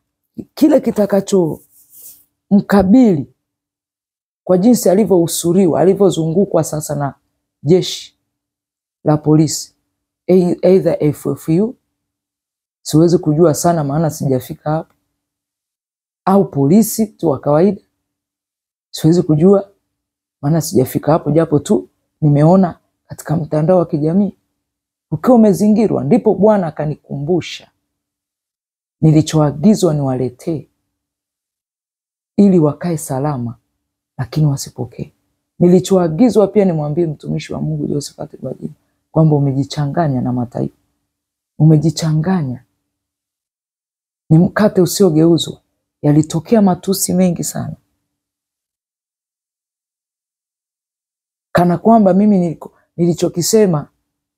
[SPEAKER 1] kile kitakacho mkabili kwa jinsi alivyousuriwa, alivyozungukwa sasa na jeshi la polisi, either FFU, siwezi kujua sana maana sijafika hapo, au polisi tu wa kawaida, siwezi kujua maana sijafika hapo, japo tu nimeona katika mtandao wa kijamii ukiwa umezingirwa. Ndipo Bwana akanikumbusha nilichoagizwa niwaletee ili wakae salama, lakini wasipokee. Nilichoagizwa pia nimwambie mtumishi wa Mungu Josephat Gwajima kwamba umejichanganya na mataifa, umejichanganya, ni mkate usiogeuzwa. Yalitokea matusi mengi sana, kana kwamba mimi nilichokisema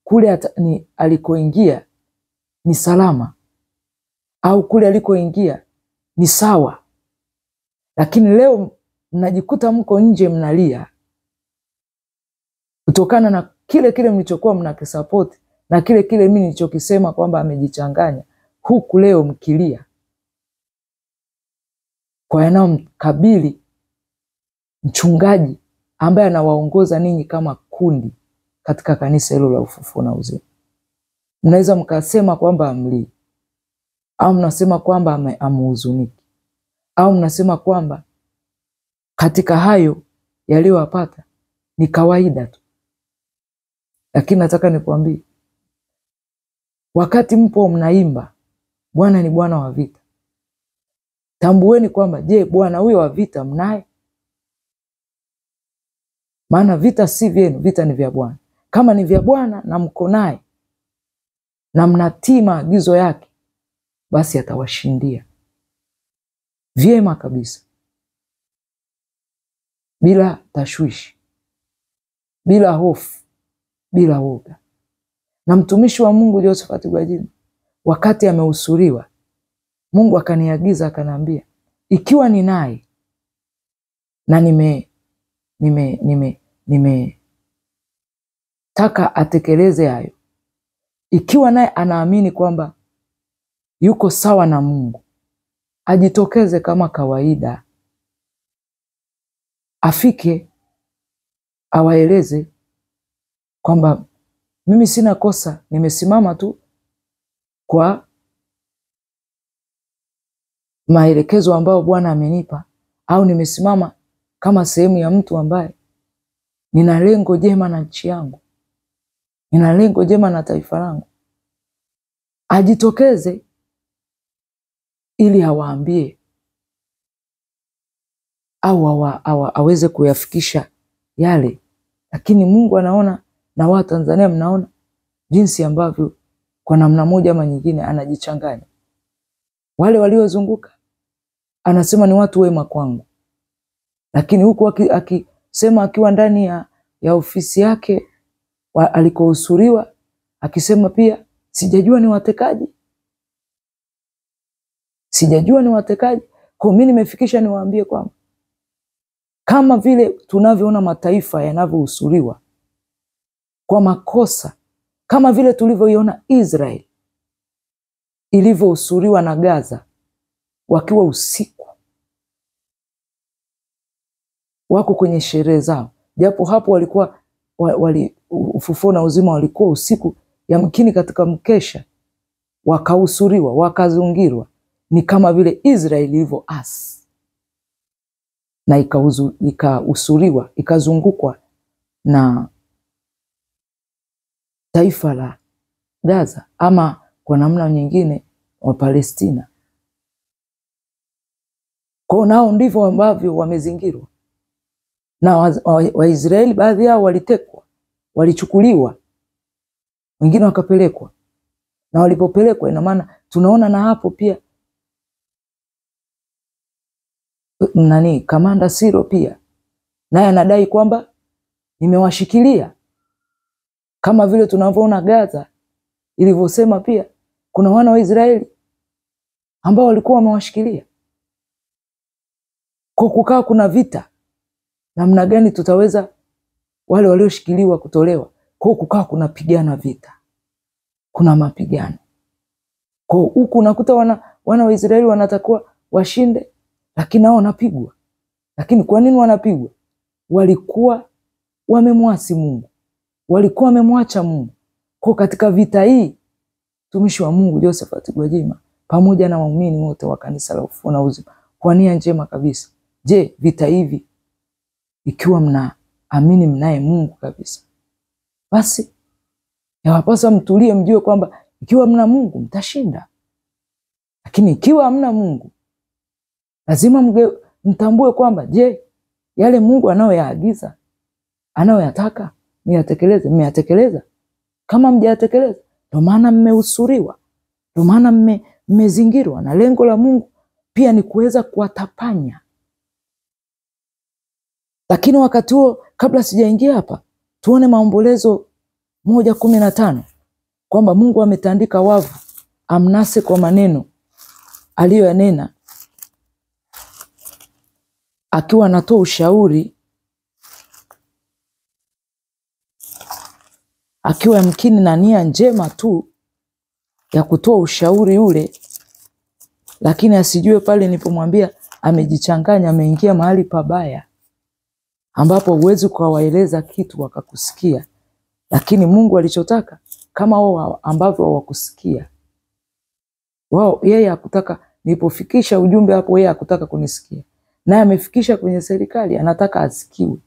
[SPEAKER 1] kule alikoingia ni salama, au kule alikoingia ni sawa. Lakini leo mnajikuta mko nje mnalia kutokana na kile mlichokuwa mnakisupport na kile mimi nilichokisema kwamba amejichanganya, huku leo mkilia kwa yanayomkabili mchungaji ambaye anawaongoza ninyi kama kundi katika kanisa hilo la Ufufuo na Uzima. Mnaweza mkasema kwamba amlii, au mnasema kwamba amhuzuniki, au mnasema kwamba katika hayo yaliyowapata ni kawaida tu. Lakini nataka nikwambie, wakati mpo mnaimba Bwana ni Bwana wa vita, tambueni kwamba je, Bwana huyo wa vita mnaye? Maana vita si vyenu, vita ni vya Bwana. Kama ni vya Bwana na mko naye na mnatii maagizo yake, basi atawashindia vyema kabisa, bila tashwishi, bila hofu, bila woga. Na mtumishi wa Mungu Josephat Gwajima wakati ameusuriwa, Mungu akaniagiza akaniambia, ikiwa ni naye na taka atekeleze hayo, ikiwa naye anaamini kwamba yuko sawa na Mungu, ajitokeze kama kawaida, afike awaeleze kwamba mimi sina kosa, nimesimama tu kwa maelekezo ambayo Bwana amenipa, au nimesimama kama sehemu ya mtu ambaye nina lengo jema na nchi yangu, nina lengo jema na taifa langu. Ajitokeze ili awaambie au aweze kuyafikisha yale. Lakini Mungu anaona, na wa Tanzania mnaona jinsi ambavyo kwa namna moja ama nyingine anajichanganya. Wale waliozunguka anasema ni watu wema kwangu, lakini huku akisema akiwa ndani ya ofisi yake alikohusuriwa, akisema pia sijajua ni watekaji, sijajua ni watekaji. Kwa mimi nimefikisha niwaambie kwamba kama vile tunavyoona mataifa yanavyohusuriwa kwa makosa, kama vile tulivyoiona Israel ilivyohusuriwa na Gaza wakiwa usiku, wako kwenye sherehe zao, japo hapo walikuwa Ufufuo na Uzima walikuwa usiku, yamkini katika mkesha wakahusuriwa, wakazungirwa. Ni kama vile Israel ilivyoasi na ikahusuriwa, ikazungukwa na taifa la Gaza ama kwa namna nyingine wa Palestina. Kwa nao ndivyo ambavyo wamezingirwa. Na Waisraeli baadhi yao walitekwa, walichukuliwa, wengine wakapelekwa. Na walipopelekwa, ina maana tunaona na hapo pia kamanda Siro pia naye anadai kwamba nimewashikilia, kama vile tunavyoona Gaza ilivyosema pia kuna wana wa Israeli ambao walikuwa wamewashikilia. Kwa kukaa kuna vita, namna gani tutaweza wale walioshikiliwa kutolewa? Kwa kukaa kuna pigana vita, kuna mapigano. Kwa huku unakuta wana wa Israeli wanatakiwa washinde, lakini nao wanapigwa. Lakini kwa nini wanapigwa? Walikuwa wamemwasi Mungu, walikuwa wamemwacha Mungu. Kwa katika vita hii mtumishi wa Mungu Josephat Gwajima pamoja na waumini wote wa kanisa la Ufufuo na Uzima kwa nia njema kabisa, je, vita hivi ikiwa mnaamini mnaye Mungu kabisa, basi yawapasa mtulie, mjue kwamba ikiwa mna Mungu mtashinda. Lakini ikiwa hamna Mungu, lazima mtambue kwamba je, yale Mungu anayoyaagiza, anayoyataka myatekeleze, mmeyatekeleza? Kama mjayatekeleza, ndio maana mmehusuriwa, ndio maana mmezingirwa. Na lengo la Mungu pia ni kuweza kuwatapanya. Lakini wakati huo, kabla sijaingia hapa, tuone Maombolezo 1:15 kwamba Mungu ametandika wavu amnase kwa maneno aliyoyanena, akiwa anatoa ushauri, akiwa yamkini na nia njema tu ya kutoa ushauri ule, lakini asijue pale nilipomwambia amejichanganya, ameingia mahali pabaya ambapo huwezi kuwaeleza kitu wakakusikia. Lakini Mungu alichotaka, kama wao ambavyo hawakusikia wao, yeye hakutaka nilipofikisha ujumbe hapo, yeye hakutaka kunisikia. Naye amefikisha kwenye serikali, anataka asikiwe.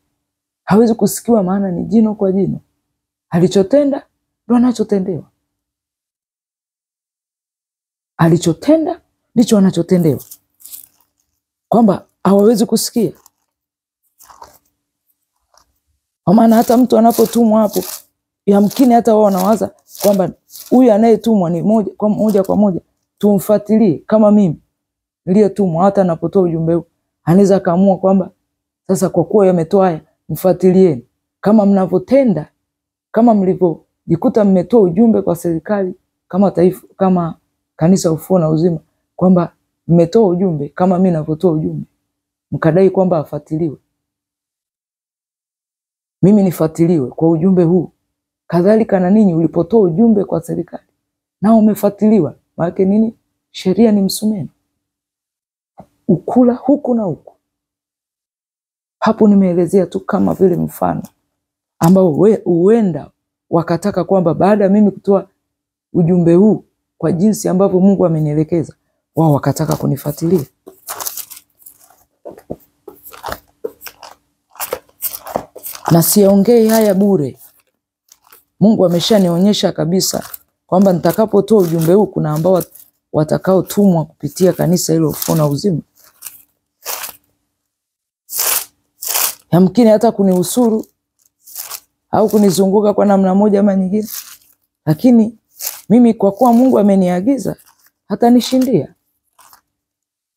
[SPEAKER 1] Hawezi kusikiwa, maana ni jino kwa jino. Alichotenda ndio anachotendewa. Alichotenda ndicho anachotendewa. Kwamba hawawezi kusikia. Kwa maana hata mtu anapotumwa hapo, yamkini hata wao wanawaza kwamba huyu anayetumwa ni moja kwa moja tumfuatilie. Kama mimi niliyetumwa, hata anapotoa ujumbe huu anaweza kaamua kwamba sasa kwa kuwa yametoa haya, mfuatilieni. Kama mnavyotenda, kama mlivyojikuta mmetoa ujumbe kwa serikali kama taifa, kama kanisa Ufufuo na Uzima, kwamba mmetoa ujumbe kama mimi ninavyotoa ujumbe, mkadai kwamba afuatiliwe, mimi nifuatiliwe kwa ujumbe huu. Kadhalika na ninyi ulipotoa ujumbe kwa serikali, nao umefuatiliwa. Maana nini? Sheria ni msumeno, ukula huku na huku. Hapo nimeelezea tu kama vile mfano ambao huenda wakataka kwamba baada ya mimi kutoa ujumbe huu kwa jinsi ambavyo Mungu amenielekeza, wao wakataka kunifuatilia. Na siongei haya bure. Mungu ameshanionyesha kabisa kwamba nitakapotoa ujumbe huu kuna ambao watakaotumwa kupitia kanisa hilo Ufufuo na Uzima, yamkini hata kunihusuru au kunizunguka kwa namna moja ama nyingine. Lakini mimi kwa kuwa Mungu ameniagiza, hatanishindia.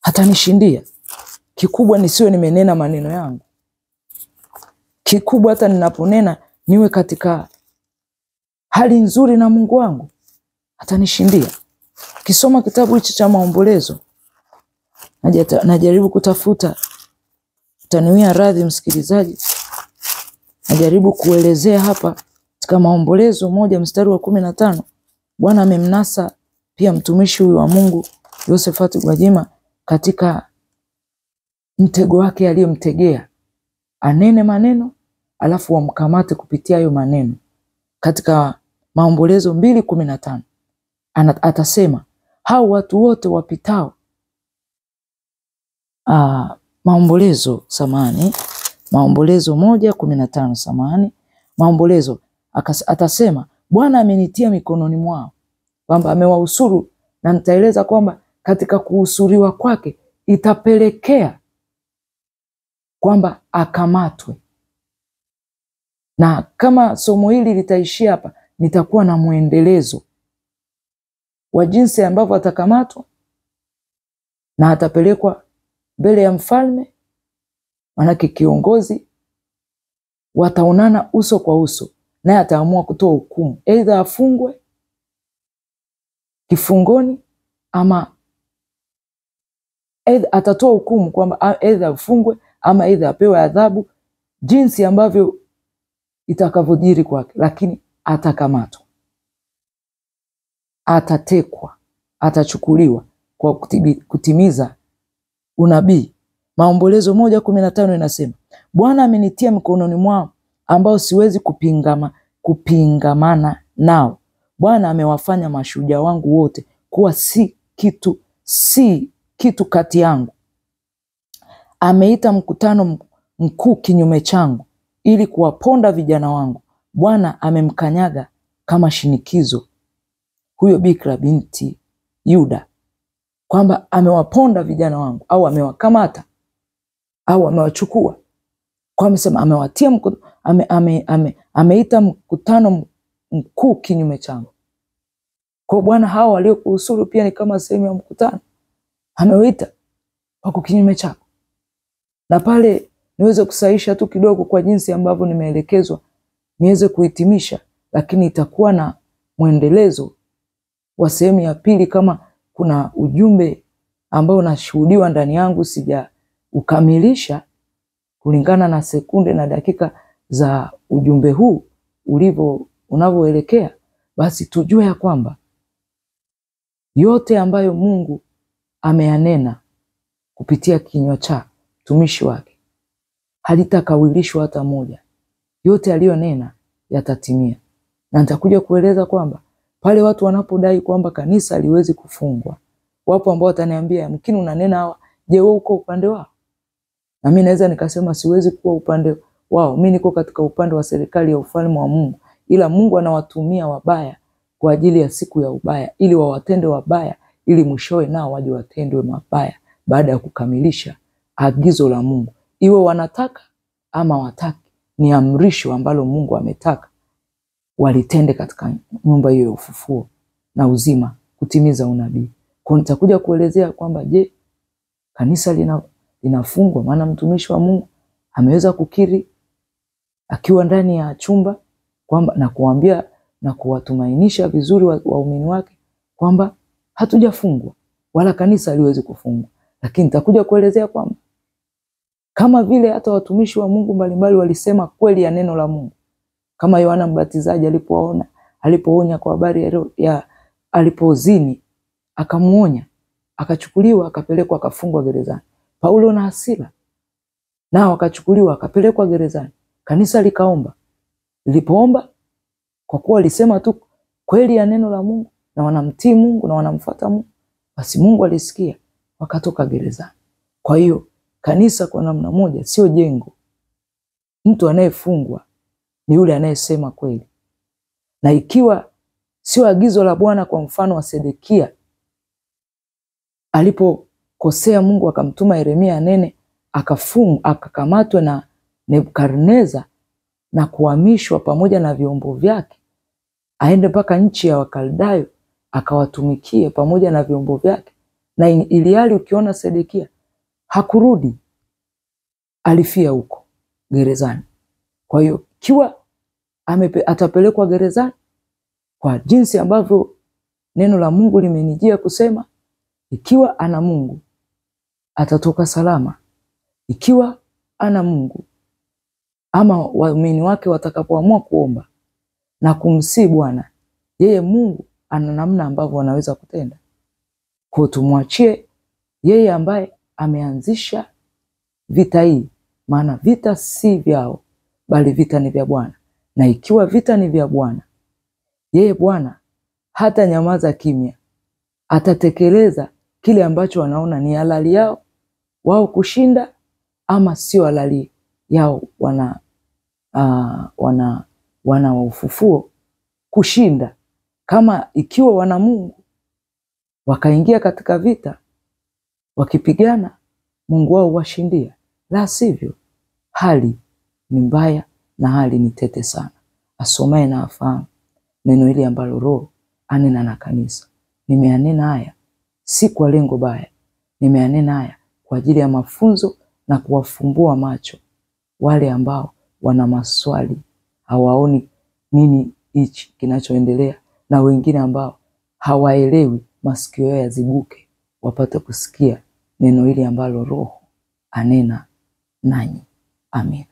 [SPEAKER 1] Hatanishindia. Kikubwa nisiwe nimenena maneno yangu. Kikubwa hata ninaponena niwe katika hali nzuri na Mungu wangu, hatanishindia. Kisoma kitabu hichi cha Maombolezo, najaribu kutafuta, utaniwia radhi msikilizaji, najaribu kuelezea hapa katika Maombolezo 1:15, Bwana amemnasa pia mtumishi huyu wa Mungu Josephat Gwajima katika mtego wake aliyomtegea, anene maneno alafu wamkamate kupitia hayo maneno. Katika Maombolezo 2:15 atasema hao watu wote wapitao, Maombolezo 1:15, Maombolezo atasema Bwana amenitia mikononi mwao, kwamba amewahusuru, na nitaeleza kwamba katika kuhusuriwa kwake itapelekea kwamba akamatwe. Na kama somo hili litaishia hapa, nitakuwa na mwendelezo wa jinsi ambavyo atakamatwa na atapelekwa mbele ya mfalme, manake kiongozi, wataonana uso kwa uso, naye ataamua kutoa hukumu, aidha afungwe kifungoni, ama atatoa hukumu kwamba aidha afungwe ama aidha apewe adhabu, jinsi ambavyo itakavyojiri kwake. Lakini atakamatwa, atatekwa, atachukuliwa kwa kutimiza unabii. Maombolezo 1:15 inasema Bwana amenitia mikononi mwao ambao siwezi kupingamana nao. Bwana amewafanya mashujaa wangu wote kuwa si kitu kati yangu. Ameita mkutano mkuu kinyume changu ili kuwaponda vijana wangu. Bwana amemkanyaga kama shinikizo huyo bikira binti Yuda, kwamba amewaponda vijana wangu, au amewakamata, au amewachukua. Kwa amesema amewatia ameita mkutano mkuu kinyume changu. Kwa Bwana hao waliokuhusuru pia ni kama sehemu ya mkutano, amewaita wako kinyume chako. Na pale niweze kusahisha tu kidogo kwa jinsi ambavyo nimeelekezwa, niweze kuhitimisha, lakini itakuwa na mwendelezo wa sehemu ya pili. Kama kuna ujumbe ambao unashuhudiwa ndani yangu sija ukamilisha kulingana na sekunde na dakika za ujumbe huu unavyoelekea, basi tujue ya kwamba yote ambayo Mungu ameyanena kupitia kinywa cha mtumishi wake halitakawilishwa hata moja. Yote aliyonena yatatimia. Na nitakuja kueleza kwamba pale watu wanapodai kwamba kanisa haliwezi kufungwa, wapo ambao wataniambia yamkini unanena hawa, je, wewe uko upande wao? Na mimi naweza nikasema siwezi kuwa upande wao. Mimi niko katika upande wa serikali ya ufalme wa Mungu, ila Mungu anawatumia wabaya kwa ajili ya siku ya ubaya, ili wawatende wabaya, ili mwishowe nao waje watendwe mabaya baada ya kukamilisha agizo la Mungu. Iwe wanataka ama wataki, ni amrisho ambalo Mungu ametaka walitende katika nyumba hiyo ya ufufuo na uzima, kutimiza unabii. Kwa nitakuja kuelezea kwamba je, kanisa linafungwa? Maana mtumishi wa Mungu ameweza kukiri akiwa ndani ya chumba kwamba, na kuambia na kuwatumainisha vizuri waumini wake kwamba hatujafungwa wala kanisa haliwezi kufungwa. Lakini nitakuja kuelezea kwamba kama vile hata watumishi wa Mungu mbalimbali walisema kweli ya neno la Mungu, kama Yohana Mbatizaji alipoonya kwa habari ya alipozini, akamuonya, akachukuliwa, akapelekwa, akafungwa gerezani. Paulo na Sila nao akachukuliwa, akapelekwa gerezani. Kanisa likaomba. Lilipoomba, kwa kuwa alisema tu kweli ya neno la Mungu na wanamtii Mungu na wanamfuata Mungu, basi Mungu alisikia, wakatoka gerezani. Kwa hiyo kanisa kwa namna moja sio jengo. Mtu anayefungwa ni yule anayesema kweli. Na ikiwa sio agizo la Bwana, kwa mfano wa Sedekia alipokosea, Mungu akamtuma Yeremia anene, akakamatwe na Nebukadneza na kuhamishwa pamoja na vyombo vyake, aende mpaka nchi ya Wakaldayo akawatumikie pamoja na vyombo vyake. Na iliali ukiona Sedekia hakurudi, alifia huko gerezani. Kwa hiyo ikiwa atapelekwa gerezani, kwa jinsi ambavyo neno la Mungu limenijia kusema, ikiwa ana Mungu atatoka salama. Ikiwa ana Mungu, ama waumini wake watakapoamua kuomba na kumsihi Bwana, yeye Mungu ana namna ambavyo wanaweza kutenda. Kwa tumwachie yeye ambaye ameanzisha vita hii, maana vita si vyao bali vita ni vya Bwana. Na ikiwa vita ni vya Bwana, yeye Bwana hata nyamaza kimya, atatekeleza kile ambacho wanaona ni halali yao wao kushinda, ama sio halali yao wana wa ufufuo kushinda. Kama ikiwa wana Mungu wakaingia katika vita wakipigana, Mungu wao washindia. La sivyo, hali ni mbaya na hali ni tete sana. Asomaye na afahamu neno hili ambalo Roho anena na kanisa. Nimeanena haya si kwa lengo baya. Nimeanena haya kwa ajili ya mafunzo na kuwafumbua macho wale ambao wana maswali, hawaoni nini hichi kinachoendelea, na wengine ambao hawaelewi, masikio yao yazibuke wapate kusikia neno hili ambalo Roho anena nanyi. Amen.